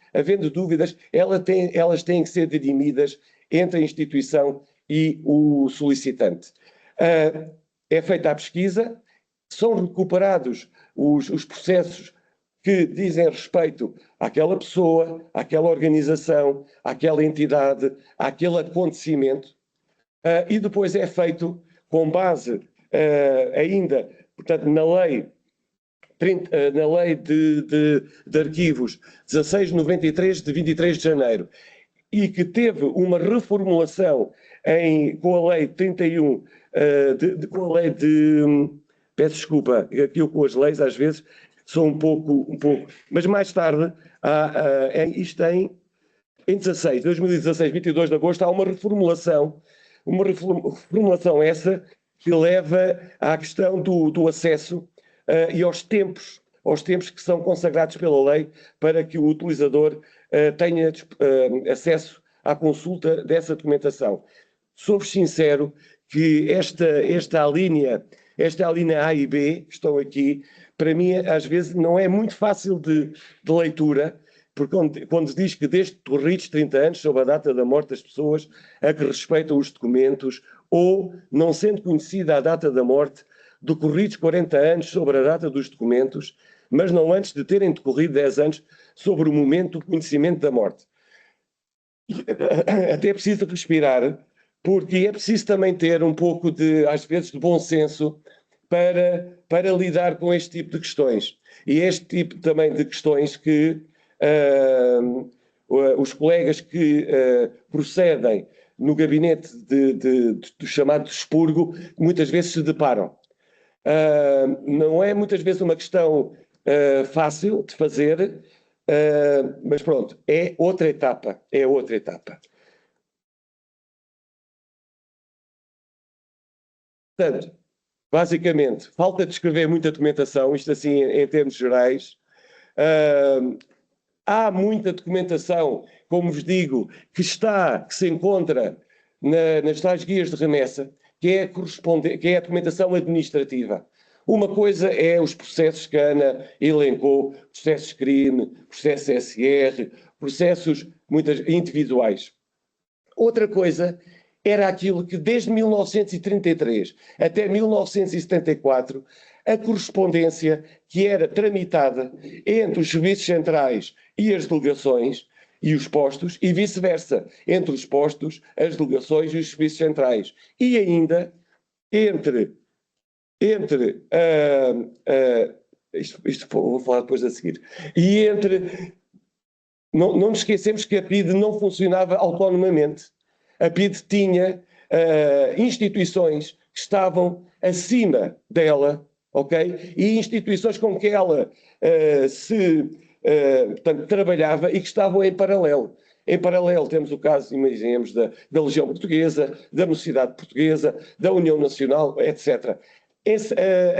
elas têm que ser dirimidas entre a instituição e o solicitante. É feita a pesquisa, são recuperados os processos que dizem respeito àquela pessoa, àquela organização, àquela entidade, àquele acontecimento, e depois é feito com base ainda, portanto, na lei de arquivos 1693 de 23 de janeiro, e que teve uma reformulação com a lei 31, com a lei peço desculpa, aqui com as leis às vezes são um pouco, mas mais tarde, isto em 2016, 22 de agosto, há uma reformulação essa que leva à questão do acesso e aos tempos que são consagrados pela lei para que o utilizador tenha acesso à consulta dessa documentação. Sou-vos sincero que esta linha A e B, que estão aqui, para mim, às vezes, não é muito fácil de leitura, porque quando se diz que desde corridos 30 anos, sob a data da morte das pessoas, a que respeitam os documentos, ou, não sendo conhecida a data da morte, decorridos 40 anos sobre a data dos documentos, mas não antes de terem decorrido 10 anos sobre o momento do conhecimento da morte. Até é preciso respirar, porque é preciso também ter um pouco às vezes, de bom senso para lidar com este tipo de questões. E este tipo também de questões que os colegas que procedem no gabinete do chamado expurgo muitas vezes se deparam. Não é muitas vezes uma questão fácil de fazer, mas pronto, é outra etapa. Portanto, basicamente, falta descrever muita documentação, isto assim em termos gerais. Há muita documentação, como vos digo, que se encontra nas tais guias de remessa, que é a documentação administrativa. Uma coisa é os processos que a Ana elencou, processos crime, processos SR, processos muitas individuais. Outra coisa era aquilo que desde 1933 até 1974, a correspondência que era tramitada entre os serviços centrais e as delegações e os postos, e vice-versa, entre os postos, as delegações e os serviços centrais. E ainda entre isto vou falar depois a seguir. E não nos esquecemos que a PIDE não funcionava autonomamente. A PIDE tinha instituições que estavam acima dela, ok? E instituições com que ela portanto, trabalhava e que estavam em paralelo. Em paralelo, temos o caso, imaginemos, da Legião Portuguesa, da Mocidade Portuguesa, da União Nacional, etc.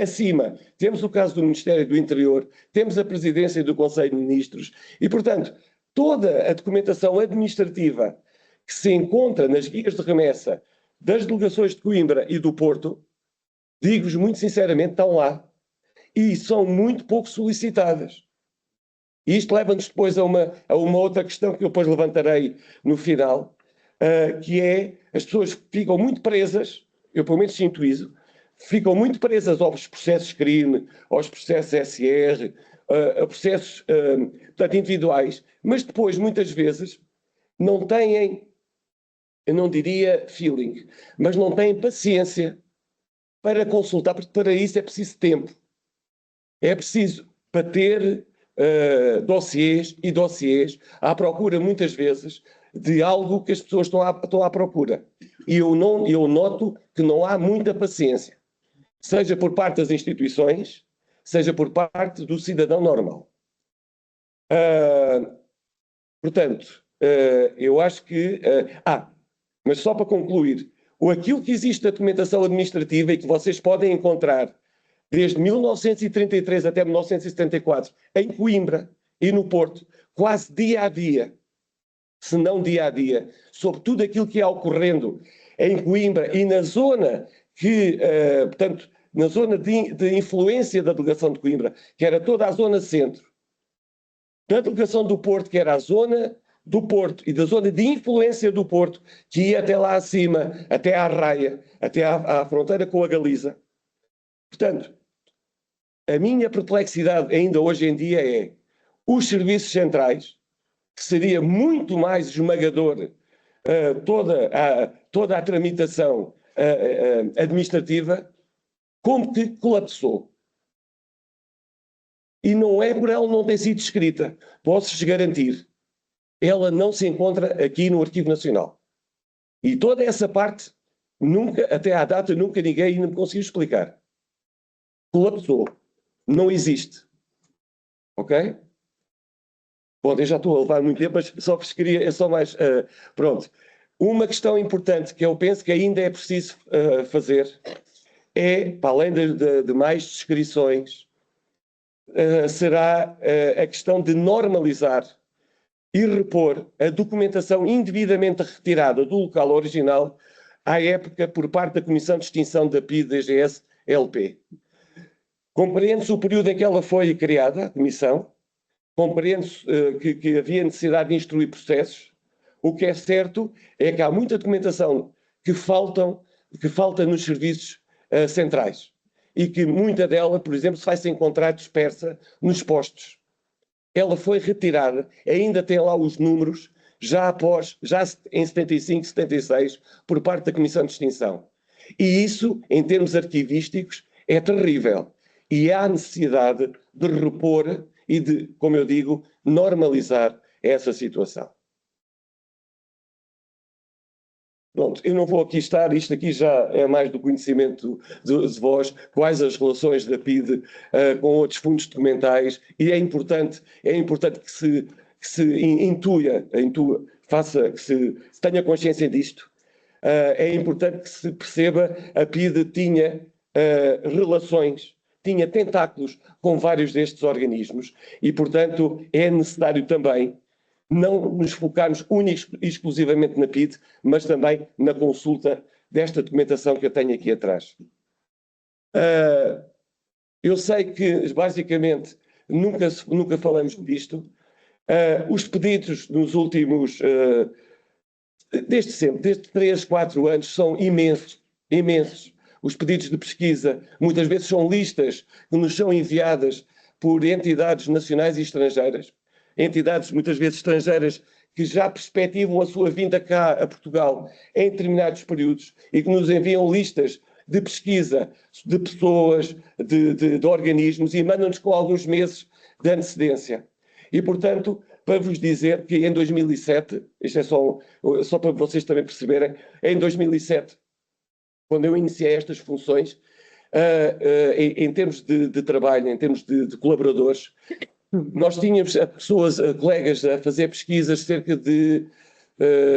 Acima, temos o caso do Ministério do Interior, temos a Presidência do Conselho de Ministros e, portanto, toda a documentação administrativa que se encontra nas guias de remessa das delegações de Coimbra e do Porto, digo-vos muito sinceramente, estão lá e são muito pouco solicitadas. E isto leva-nos depois a uma outra questão que eu depois levantarei no final, que é as pessoas ficam muito presas, eu pelo menos sinto isso, ficam muito presas aos processos de crime, aos processos SR, a processos portanto, individuais, mas depois, muitas vezes, não têm, eu não diria feeling, mas não têm paciência para consultar, porque para isso é preciso tempo. É preciso bater dossiês e dossiês à procura, muitas vezes, de algo que as pessoas estão à procura. E eu noto que não há muita paciência, seja por parte das instituições, seja por parte do cidadão normal. Portanto, eu acho que... mas só para concluir, aquilo que existe na documentação administrativa e que vocês podem encontrar desde 1933 até 1974, em Coimbra e no Porto, quase dia a dia, se não dia a dia, sobre tudo aquilo que ia ocorrendo em Coimbra e na zona que, portanto, na zona de influência da delegação de Coimbra, que era toda a zona centro, da delegação do Porto, que era a zona do Porto, e da zona de influência do Porto, que ia até lá acima, até à Raia, até à fronteira com a Galiza. Portanto, a minha perplexidade ainda hoje em dia é os serviços centrais, que seria muito mais esmagador toda a tramitação administrativa, como que colapsou. E não é por ela não ter sido escrita, posso-vos garantir, ela não se encontra aqui no Arquivo Nacional. E toda essa parte, nunca, até à data, nunca ninguém ainda me conseguiu explicar. Colapsou. Não existe. Ok? Bom, eu já estou a levar muito tempo, mas só vos queria, é só mais... pronto. Uma questão importante que eu penso que ainda é preciso fazer é, para além de mais descrições, será a questão de normalizar e repor a documentação indevidamente retirada do local original à época por parte da Comissão de Extinção da PIDE-DGS-LP. Compreende-se o período em que ela foi criada, a Comissão, compreende-se que havia necessidade de instruir processos. O que é certo é que há muita documentação que falta nos serviços centrais e que muita dela, por exemplo, se vai-se encontrar dispersa nos postos. Ela foi retirada, ainda tem lá os números, já em 75, 76, por parte da Comissão de Extinção. E isso, em termos arquivísticos, é terrível. E há necessidade de repor e de, como eu digo, normalizar essa situação. Pronto, eu não vou aqui estar, isto aqui já é mais do conhecimento de vós, quais as relações da PIDE com outros fundos documentais, e é importante que se intuia, que se tenha consciência disto. É importante que se perceba, a PIDE tinha relações, tinha tentáculos com vários destes organismos, e, portanto, é necessário também não nos focarmos única e exclusivamente na PIDE, mas também na consulta desta documentação que eu tenho aqui atrás. Eu sei que, basicamente, nunca falamos disto. Os pedidos nos últimos, desde 3, 4 anos, são imensos. Os pedidos de pesquisa, muitas vezes são listas que nos são enviadas por entidades nacionais e estrangeiras, entidades muitas vezes estrangeiras que já perspectivam a sua vinda cá a Portugal em determinados períodos e que nos enviam listas de pesquisa de pessoas, de organismos, e mandam-nos com alguns meses de antecedência. E, portanto, para vos dizer que em 2007, isto é só para vocês também perceberem, em 2007, quando eu iniciei estas funções, em termos de trabalho, em termos de colaboradores, nós tínhamos pessoas, colegas, a fazer pesquisas, cerca de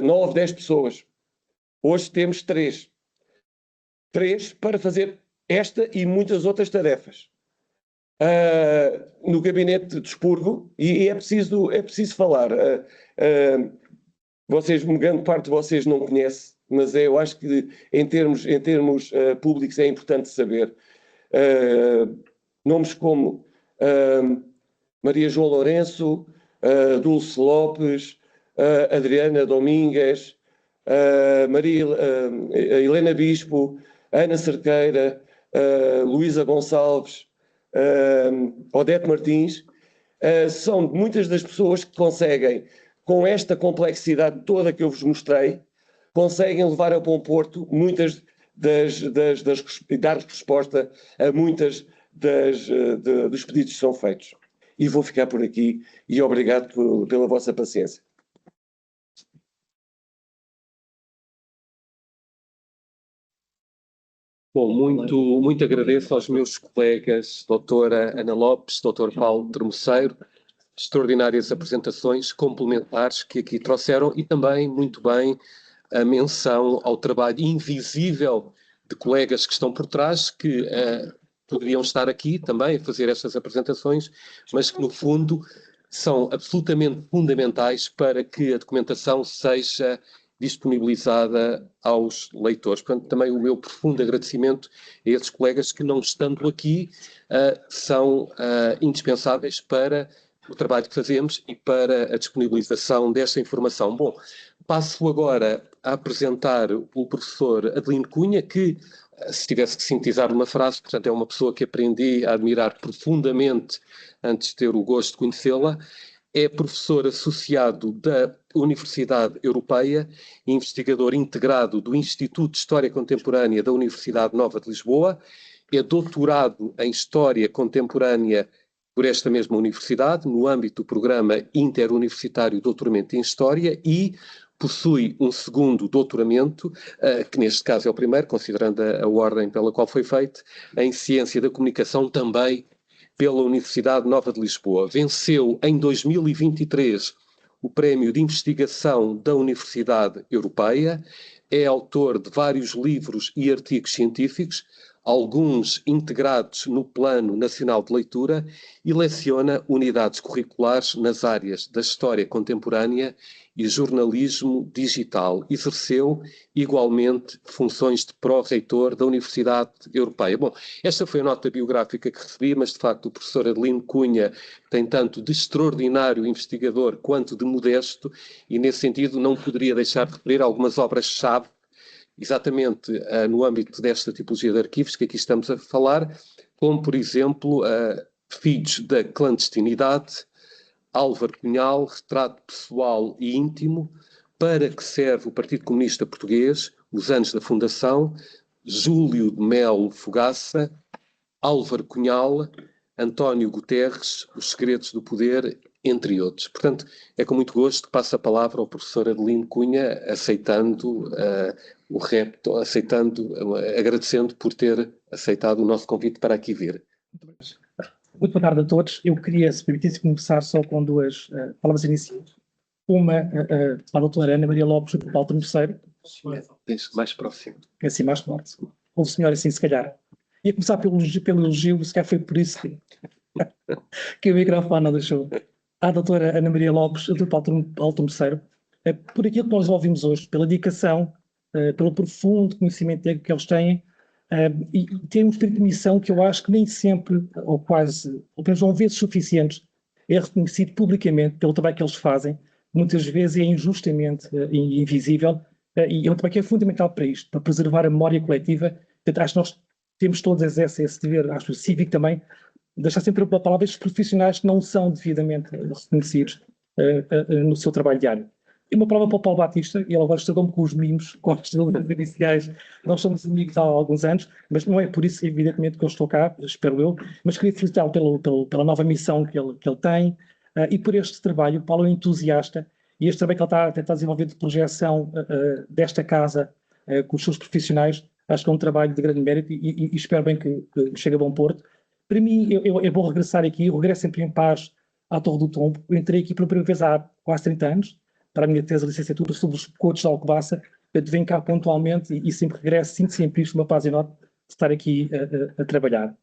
9, 10 pessoas. Hoje temos 3. 3 para fazer esta e muitas outras tarefas. No gabinete de expurgo, e é preciso falar. Vocês, grande parte de vocês não conhece, mas eu acho que em termos públicos é importante saber. Nomes como Maria João Lourenço, Dulce Lopes, Adriana Domingues, Helena Bispo, Ana Cerqueira, Luísa Gonçalves, Odete Martins, são muitas das pessoas que conseguem, com esta complexidade toda que eu vos mostrei, conseguem levar a bom porto muitas dar resposta a muitas dos pedidos que são feitos. E vou ficar por aqui e obrigado pela vossa paciência. Bom, muito agradeço aos meus colegas, doutora Ana Lopes, doutor Paulo Termoceiro, extraordinárias apresentações complementares que aqui trouxeram e também, muito bem, a menção ao trabalho invisível de colegas que estão por trás, que poderiam estar aqui também a fazer estas apresentações, mas que, no fundo, são absolutamente fundamentais para que a documentação seja disponibilizada aos leitores. Portanto, também o meu profundo agradecimento a esses colegas que, não estando aqui, são indispensáveis para o trabalho que fazemos e para a disponibilização desta informação. Bom, passo agora a apresentar o professor Adelino Cunha, que, se tivesse que sintetizar uma frase, portanto, é uma pessoa que aprendi a admirar profundamente antes de ter o gosto de conhecê-la. É professor associado da Universidade Europeia, investigador integrado do Instituto de História Contemporânea da Universidade Nova de Lisboa, é doutorado em História Contemporânea por esta mesma universidade, no âmbito do programa interuniversitário de doutoramento em História, e possui um segundo doutoramento, que neste caso é o primeiro, considerando a ordem pela qual foi feito, em Ciência da Comunicação, também pela Universidade Nova de Lisboa. Venceu em 2023 o Prémio de Investigação da Universidade Europeia, é autor de vários livros e artigos científicos, alguns integrados no Plano Nacional de Leitura, e leciona unidades curriculares nas áreas da História Contemporânea e Jornalismo Digital. Exerceu, igualmente, funções de pró-reitor da Universidade Europeia. Bom, esta foi a nota biográfica que recebi, mas, de facto, o professor Adelino Cunha tem tanto de extraordinário investigador quanto de modesto, e, nesse sentido, não poderia deixar de referir algumas obras-chave, exatamente no âmbito desta tipologia de arquivos que aqui estamos a falar, como, por exemplo, Filhos da Clandestinidade, Álvaro Cunhal, Retrato Pessoal e Íntimo, Para que serve o Partido Comunista Português, Os Anos da Fundação, Júlio de Melo Fogaça, Álvaro Cunhal, António Guterres, Os Segredos do Poder, entre outros. Portanto, é com muito gosto que passo a palavra ao professor Adelino Cunha, agradecendo por ter aceitado o nosso convite para aqui vir. Muito boa tarde a todos. Eu queria, se permitisse, começar só com duas palavras iniciais. Uma para a doutora Ana Maria Lopes e para o Paulo Termoceiro. Mais próximo. Assim, mais próximo. O senhor, assim, se calhar. Ia começar pelo elogio, se calhar foi por isso que o microfone não deixou. À doutora Ana Maria Lopes e do Paulo Termoceiro, por aquilo que nós ouvimos hoje, pela dedicação, pelo profundo conhecimento que eles têm, e temos de missão que eu acho que nem sempre, ou quase, ou pelo menos não vezes suficientes, é reconhecido publicamente pelo trabalho que eles fazem, muitas vezes é injustamente invisível, e é um trabalho que é fundamental para isto, para preservar a memória coletiva. Portanto, acho que nós temos todos esse dever, acho cívico também, deixar sempre a palavra estes profissionais que não são devidamente reconhecidos no seu trabalho diário. E uma prova para o Paulo Batista, e ele agora estragou-me com os mimos, com as dúvidas iniciais. Nós somos amigos há alguns anos, mas não é por isso, evidentemente, que eu estou cá, espero eu, mas queria felicitá-lo pela nova missão que ele tem, e por este trabalho. O Paulo é um entusiasta, e este trabalho que ele está a tentar desenvolver de projeção desta casa com os seus profissionais, acho que é um trabalho de grande mérito, e espero bem que chegue a bom porto. Para mim, é bom regressar aqui, eu regresso sempre em paz à Torre do Tombo. Eu entrei aqui pela primeira vez há quase 30 anos, para a minha tese de licenciatura sobre os cotos de Alcobaça. Eu venho cá pontualmente e sempre regresso, sinto sempre isto, uma paz enorme de estar aqui a trabalhar.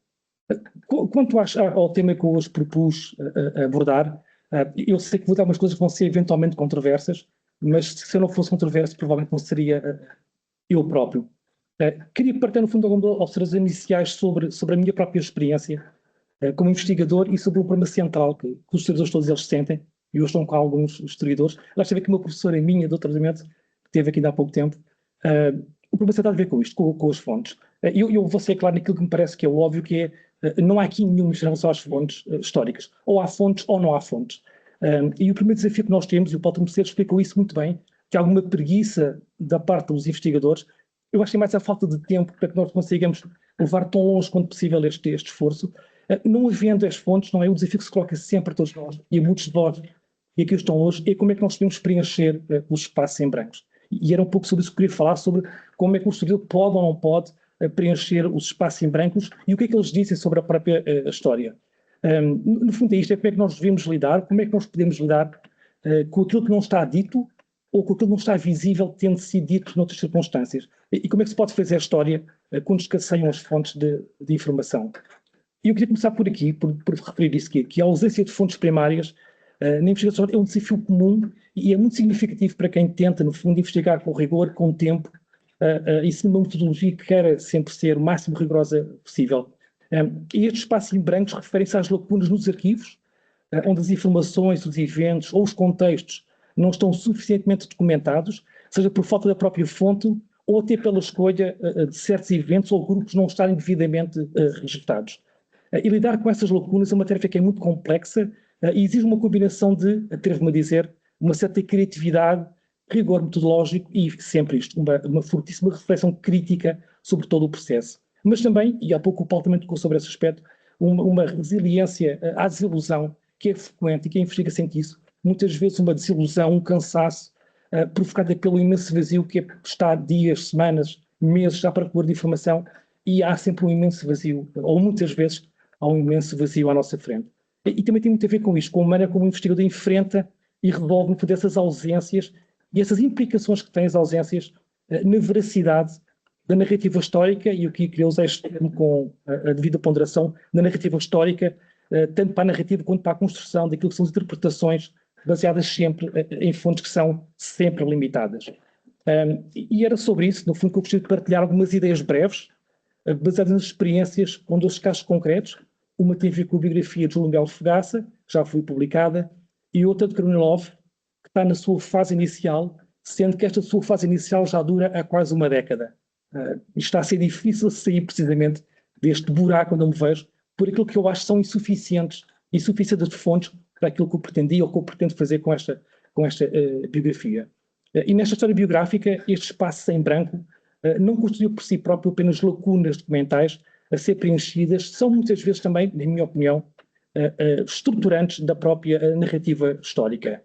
Quanto ao tema que eu hoje propus abordar, eu sei que vou dar umas coisas que vão ser eventualmente controversas, mas se eu não fosse controverso, provavelmente não seria eu próprio. Queria partir, no fundo, algumas observações iniciais sobre a minha própria experiência como investigador e sobre o problema central que os historiadores todos eles sentem, e hoje estão com alguns historiadores. Lá esteve aqui uma professora minha de doutoramento, que teve aqui ainda há pouco tempo. O problema central tem a ver com isto, com as fontes. Eu vou ser claro naquilo que me parece que é óbvio, que é não há aqui nenhuma em relação às fontes históricas. Ou há fontes ou não há fontes. E o primeiro desafio que nós temos, e o Paulo Terceiro explicou isso muito bem, que há alguma preguiça da parte dos investigadores. Eu acho que é mais a falta de tempo para que nós consigamos levar tão longe quanto possível este esforço. Não havendo as fontes, não é o desafio que se coloca sempre a todos nós, e a muitos de vós, e aqui estão hoje, é como é que nós podemos preencher os espaços em brancos. E era um pouco sobre isso que eu queria falar, sobre como é que o historiador pode ou não pode preencher os espaços em brancos e o que é que eles dizem sobre a própria história. No fundo é isto, é como é que nós devemos lidar, como é que nós podemos lidar com aquilo que não está dito ou com aquilo que não está visível tendo sido dito noutras circunstâncias. E como é que se pode fazer a história quando escasseiam as fontes de informação. E eu queria começar por aqui, por referir isso, que a ausência de fontes primárias na investigação é um desafio comum e é muito significativo para quem tenta, no fundo, investigar com rigor, com tempo, e segundo uma metodologia que quer sempre ser o máximo rigorosa possível. E estes espaços em brancos referem-se às lacunas nos arquivos, onde as informações, os eventos ou os contextos não estão suficientemente documentados, seja por falta da própria fonte ou até pela escolha de certos eventos ou grupos não estarem devidamente registados. E lidar com essas lacunas é uma tarefa que é muito complexa e exige uma combinação de, atrevo-me a dizer, uma certa criatividade, rigor metodológico e sempre isto, uma fortíssima reflexão crítica sobre todo o processo. Mas também, e há pouco o Paulo também tocou sobre esse aspecto, uma resiliência à desilusão que é frequente e quem investiga sente isso, muitas vezes uma desilusão, um cansaço provocada pelo imenso vazio que é estar dias, semanas, meses à procura de informação e há sempre um imenso vazio, ou muitas vezes há um imenso vazio à nossa frente. E também tem muito a ver com isto, com a maneira como o investigador enfrenta e resolve no fundo essas ausências e essas implicações que têm as ausências na veracidade da narrativa histórica, e eu aqui queria usar este termo com a devida ponderação, da narrativa histórica, tanto para a narrativa quanto para a construção daquilo que são as interpretações baseadas sempre em fontes que são sempre limitadas. E era sobre isso, no fundo, que eu gostaria de partilhar algumas ideias breves, baseadas nas experiências com 2 casos concretos. Uma tem a ver com a biografia de Júlio Melo Fogaça, que já foi publicada, e outra de Kornilov, que está na sua fase inicial, sendo que esta sua fase inicial já dura há quase uma década. Está a ser difícil sair precisamente deste buraco onde eu me vejo, por aquilo que eu acho são insuficientes de fontes para aquilo que eu pretendia ou que eu pretendo fazer com esta biografia. E nesta história biográfica, este espaço em branco não constitui por si próprio apenas lacunas documentais a ser preenchidas, são muitas vezes também, na minha opinião, estruturantes da própria narrativa histórica.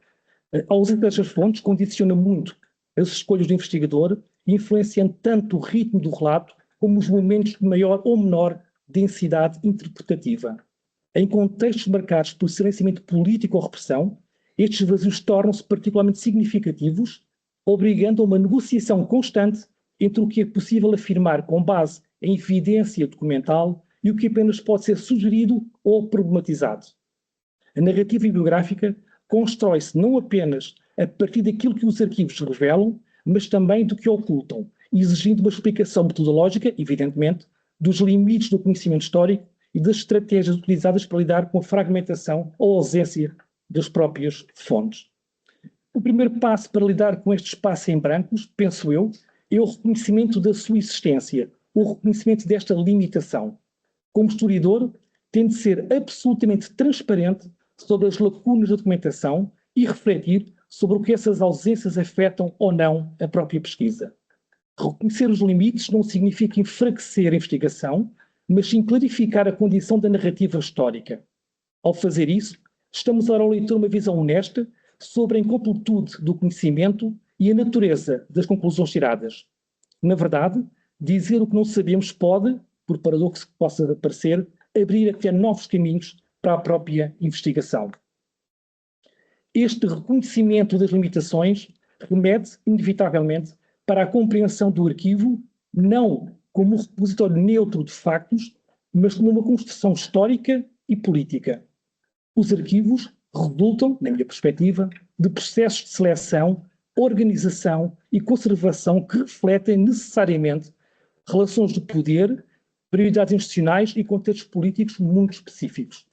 A ausência destas fontes condiciona muito as escolhas do investigador, influenciando tanto o ritmo do relato como os momentos de maior ou menor densidade interpretativa. Em contextos marcados por silenciamento político ou repressão, estes vazios tornam-se particularmente significativos, obrigando a uma negociação constante entre o que é possível afirmar com base em evidência documental e o que apenas pode ser sugerido ou problematizado. A narrativa biográfica constrói-se não apenas a partir daquilo que os arquivos revelam, mas também do que ocultam, exigindo uma explicação metodológica, evidentemente, dos limites do conhecimento histórico e das estratégias utilizadas para lidar com a fragmentação ou ausência das próprias fontes. O primeiro passo para lidar com este espaço em brancos, penso eu, é o reconhecimento da sua existência, o reconhecimento desta limitação. Como historiador, tem de ser absolutamente transparente sobre as lacunas da documentação e refletir sobre o que essas ausências afetam ou não a própria pesquisa. Reconhecer os limites não significa enfraquecer a investigação, mas sim clarificar a condição da narrativa histórica. Ao fazer isso, estamos a dar ao leitor uma visão honesta sobre a incompletude do conhecimento e a natureza das conclusões tiradas. Na verdade, dizer o que não sabemos pode, por paradoxo que possa parecer, abrir até novos caminhos para a própria investigação. Este reconhecimento das limitações remete, inevitavelmente, para a compreensão do arquivo, não como um repositório neutro de factos, mas como uma construção histórica e política. Os arquivos resultam, na minha perspectiva, de processos de seleção, organização e conservação que refletem necessariamente relações de poder, prioridades institucionais e contextos políticos muito específicos.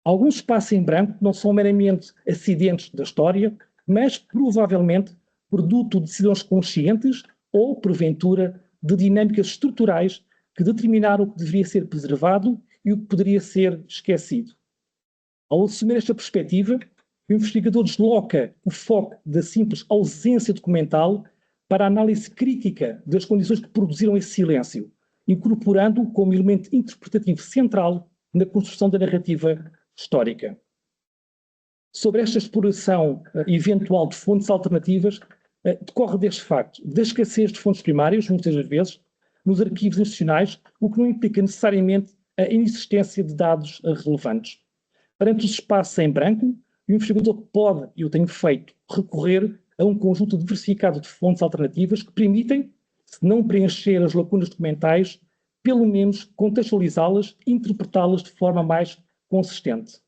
Alguns espaços em branco não são meramente acidentes da história, mas provavelmente produto de decisões conscientes ou, porventura, de dinâmicas estruturais que determinaram o que deveria ser preservado e o que poderia ser esquecido. Ao assumir esta perspectiva, o investigador desloca o foco da simples ausência documental para a análise crítica das condições que produziram esse silêncio, incorporando-o como elemento interpretativo central na construção da narrativa histórica. Sobre esta exploração eventual de fontes alternativas, decorre deste facto, da escassez de fontes primárias, muitas das vezes, nos arquivos institucionais, o que não implica necessariamente a inexistência de dados relevantes. Perante os espaços em branco, o investigador pode, e eu tenho feito, recorrer a um conjunto diversificado de fontes alternativas que permitem, se não preencher as lacunas documentais, pelo menos contextualizá-las e interpretá-las de forma mais consistente.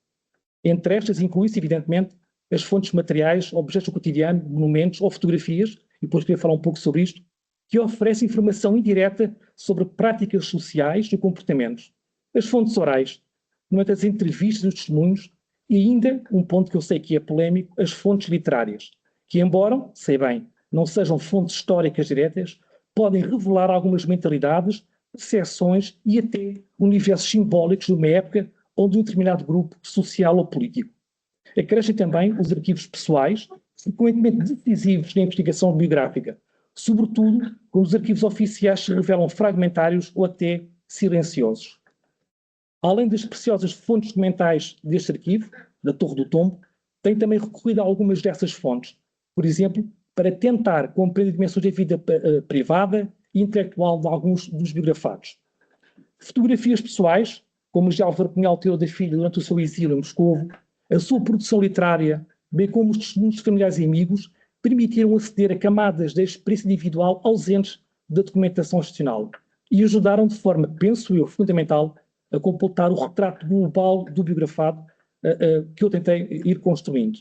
Entre estas inclui-se, evidentemente, as fontes materiais, objetos do cotidiano, monumentos ou fotografias, e depois queria falar um pouco sobre isto, que oferecem informação indireta sobre práticas sociais e comportamentos. As fontes orais, nomeadamente as entrevistas dos testemunhos, e ainda, um ponto que eu sei que é polémico, as fontes literárias, que embora, sei bem, não sejam fontes históricas diretas, podem revelar algumas mentalidades, percepções e até universos simbólicos de uma época ou de um determinado grupo social ou político. Acrescem também os arquivos pessoais, frequentemente decisivos na investigação biográfica, sobretudo quando os arquivos oficiais se revelam fragmentários ou até silenciosos. Além das preciosas fontes documentais deste arquivo, da Torre do Tombo, tem também recorrido a algumas dessas fontes, por exemplo, para tentar compreender dimensões da vida privada e intelectual de alguns dos biografados. Fotografias pessoais, como já Álvaro Cunhal tirou da filha durante o seu exílio em Moscovo, a sua produção literária, bem como os testemunhos familiares e amigos, permitiram aceder a camadas da experiência individual ausentes da documentação institucional e ajudaram de forma, penso eu, fundamental, a completar o retrato global do biografado que eu tentei ir construindo.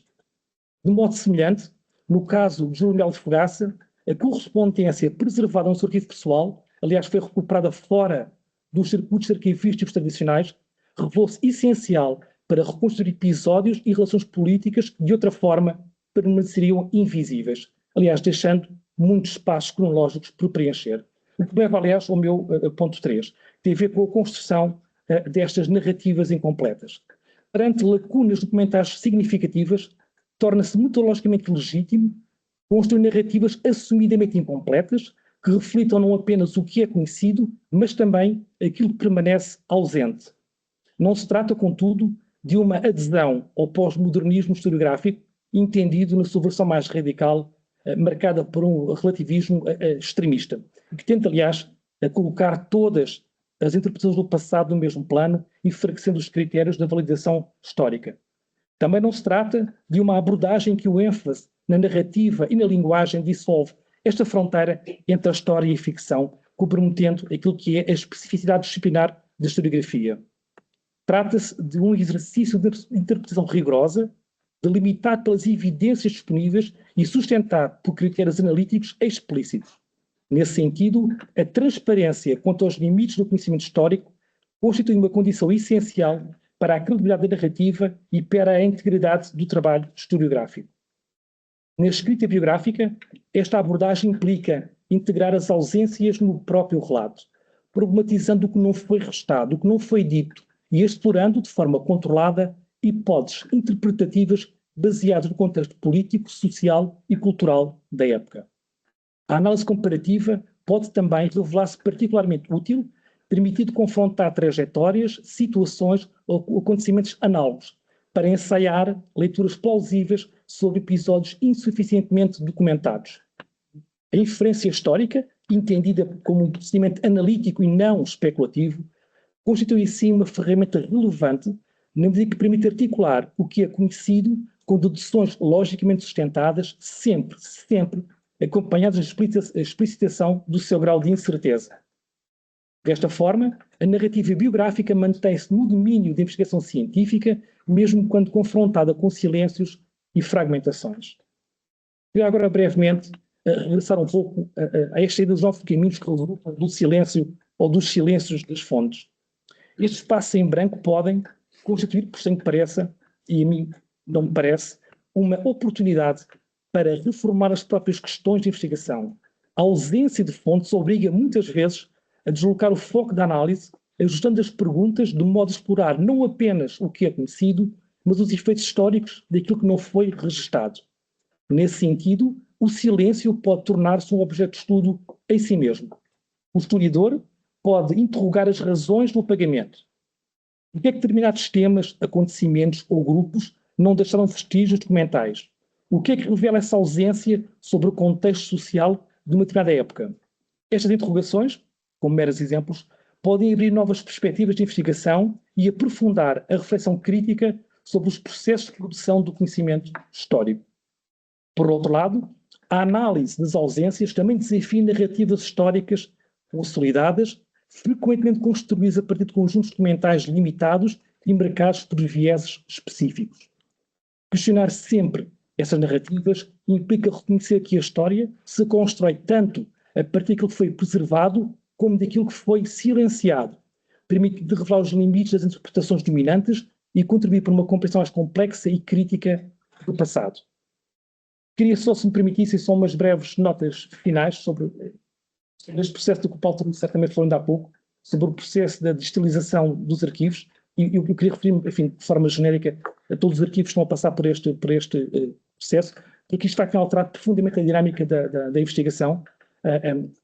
De modo semelhante, no caso de Júlio Melo de Fogaça, a correspondência preservada no seu arquivo pessoal, aliás, foi recuperada fora dos circuitos arquivísticos tradicionais, revelou-se essencial para reconstruir episódios e relações políticas que, de outra forma, permaneceriam invisíveis, aliás, deixando muitos espaços cronológicos por preencher. O que leva, aliás, ao meu ponto 3, que tem a ver com a construção destas narrativas incompletas. Perante lacunas documentais significativas, torna-se metodologicamente legítimo construir narrativas assumidamente incompletas, que reflitam não apenas o que é conhecido, mas também aquilo que permanece ausente. Não se trata, contudo, de uma adesão ao pós-modernismo historiográfico, entendido na sua versão mais radical, marcada por um relativismo extremista, que tenta, aliás, a colocar todas as interpretações do passado no mesmo plano, enfraquecendo os critérios da validação histórica. Também não se trata de uma abordagem que o ênfase na narrativa e na linguagem dissolve esta fronteira entre a história e a ficção, comprometendo aquilo que é a especificidade disciplinar da historiografia. Trata-se de um exercício de interpretação rigorosa, delimitado pelas evidências disponíveis e sustentado por critérios analíticos explícitos. Nesse sentido, a transparência quanto aos limites do conhecimento histórico constitui uma condição essencial para a credibilidade da narrativa e para a integridade do trabalho historiográfico. Na escrita biográfica, esta abordagem implica integrar as ausências no próprio relato, problematizando o que não foi restado, o que não foi dito, e explorando de forma controlada hipóteses interpretativas baseadas no contexto político, social e cultural da época. A análise comparativa pode também revelar-se particularmente útil, permitindo confrontar trajetórias, situações ou acontecimentos análogos, para ensaiar leituras plausíveis sobre episódios insuficientemente documentados. A inferência histórica, entendida como um procedimento analítico e não especulativo, constitui assim uma ferramenta relevante na medida que permite articular o que é conhecido com deduções logicamente sustentadas, sempre acompanhadas da explicitação do seu grau de incerteza. Desta forma, a narrativa biográfica mantém-se no domínio da investigação científica, mesmo quando confrontada com silêncios e fragmentações. Queria agora brevemente regressar um pouco a esta ideia dos 9 caminhos que resultam do silêncio ou dos silêncios das fontes. Estes espaços em branco podem constituir, por sem que pareça, e a mim não me parece, uma oportunidade para reformar as próprias questões de investigação. A ausência de fontes obriga muitas vezes a deslocar o foco da análise, ajustando as perguntas de modo a explorar não apenas o que é conhecido, mas os efeitos históricos daquilo que não foi registado. Nesse sentido, o silêncio pode tornar-se um objeto de estudo em si mesmo. O historiador pode interrogar as razões do apagamento. Por que é que determinados temas, acontecimentos ou grupos não deixaram vestígios documentais? O que é que revela essa ausência sobre o contexto social de uma determinada época? Estas interrogações, como meros exemplos, podem abrir novas perspectivas de investigação e aprofundar a reflexão crítica sobre os processos de produção do conhecimento histórico. Por outro lado, a análise das ausências também desafia narrativas históricas consolidadas, frequentemente construídas a partir de conjuntos documentais limitados e marcados por vieses específicos. Questionar sempre essas narrativas implica reconhecer que a história se constrói tanto a partir daquilo que foi preservado como daquilo que foi silenciado, permitindo revelar os limites das interpretações dominantes e contribuir para uma compreensão mais complexa e crítica do passado. Queria só, se me permitissem, só umas breves notas finais sobre este processo do que o Paulo certamente falou ainda há pouco, sobre o processo da digitalização dos arquivos, e eu queria referir-me, enfim, de forma genérica, a todos os arquivos que estão a passar por este processo, porque isto vai alterar profundamente a dinâmica da investigação,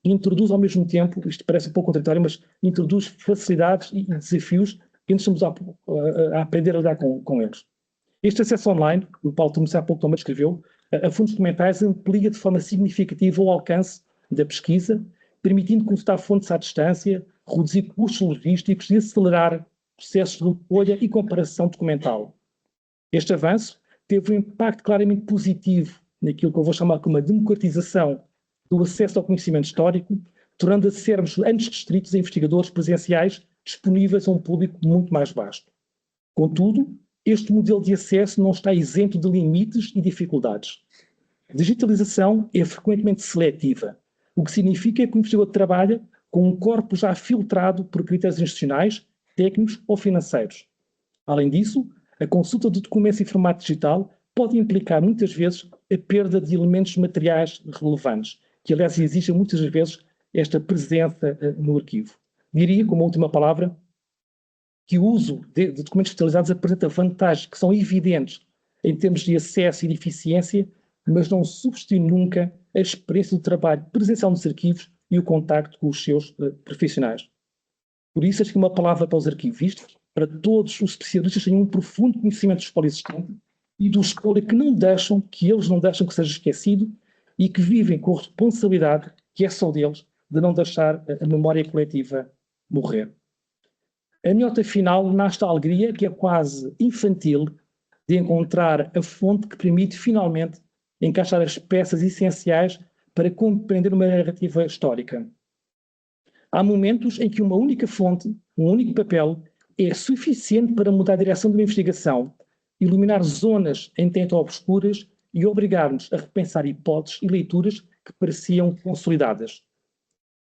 introduz ao mesmo tempo, isto parece um pouco contraditório, mas introduz facilidades e desafios que ainda estamos a aprender a lidar com eles. Este acesso online, o Paulo há pouco também escreveu, a fundos documentais amplia de forma significativa o alcance da pesquisa, permitindo consultar fontes à distância, reduzir custos logísticos e acelerar processos de recolha e comparação documental. Este avanço teve um impacto claramente positivo naquilo que eu vou chamar como uma democratização do acesso ao conhecimento histórico, tornando a sermos antes restritos a investigadores presenciais disponíveis a um público muito mais vasto. Contudo, este modelo de acesso não está isento de limites e dificuldades. A digitalização é frequentemente seletiva, o que significa que o investigador trabalha com um corpo já filtrado por critérios institucionais, técnicos ou financeiros. Além disso, a consulta de documentos em formato digital pode implicar muitas vezes a perda de elementos materiais relevantes, que aliás exigem muitas vezes esta presença no arquivo. Diria, como última palavra, que o uso de documentos digitalizados apresenta vantagens que são evidentes em termos de acesso e de eficiência, mas não substitui nunca a experiência do trabalho presencial nos arquivos e o contacto com os seus profissionais. Por isso, acho que uma palavra para os arquivistas, para todos os especialistas que tenham um profundo conhecimento do espólio existente e do espólio que eles não deixam que seja esquecido e que vivem com a responsabilidade, que é só deles, de não deixar a memória coletiva morrer. A minha nota final nasce da alegria, que é quase infantil, de encontrar a fonte que permite finalmente encaixar as peças essenciais para compreender uma narrativa histórica. Há momentos em que uma única fonte, um único papel, é suficiente para mudar a direção de uma investigação, iluminar zonas em tanto obscuras e obrigar-nos a repensar hipóteses e leituras que pareciam consolidadas.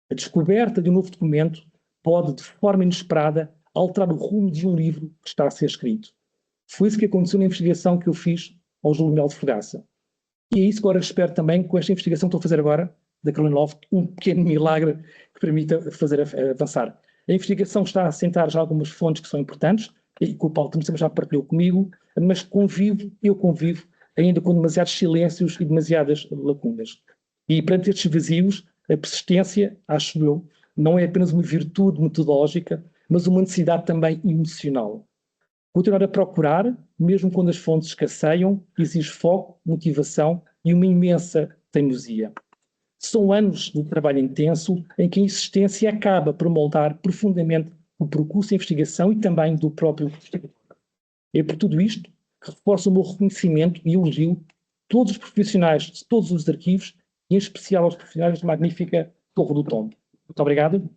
A descoberta de um novo documento pode, de forma inesperada, alterar o rumo de um livro que está a ser escrito. Foi isso que aconteceu na investigação que eu fiz ao Júlio Melo de Fogaça. E é isso que agora espero também, com esta investigação que estou a fazer agora, da Caroline Loft, um pequeno milagre que permita fazer avançar. A investigação está a assentar já algumas fontes que são importantes, e que o Paulo também já partilhou comigo, mas eu convivo ainda com demasiados silêncios e demasiadas lacunas. E perante estes vazios, a persistência, acho eu, não é apenas uma virtude metodológica, mas uma necessidade também emocional. Continuar a procurar, mesmo quando as fontes escasseiam, exige foco, motivação e uma imensa teimosia. São anos de trabalho intenso em que a insistência acaba por moldar profundamente o percurso de investigação e também do próprio investigador. É por tudo isto que reforça o meu reconhecimento e elogio de todos os profissionais de todos os arquivos, e em especial aos profissionais da magnífica Torre do Tombo. Muito obrigado.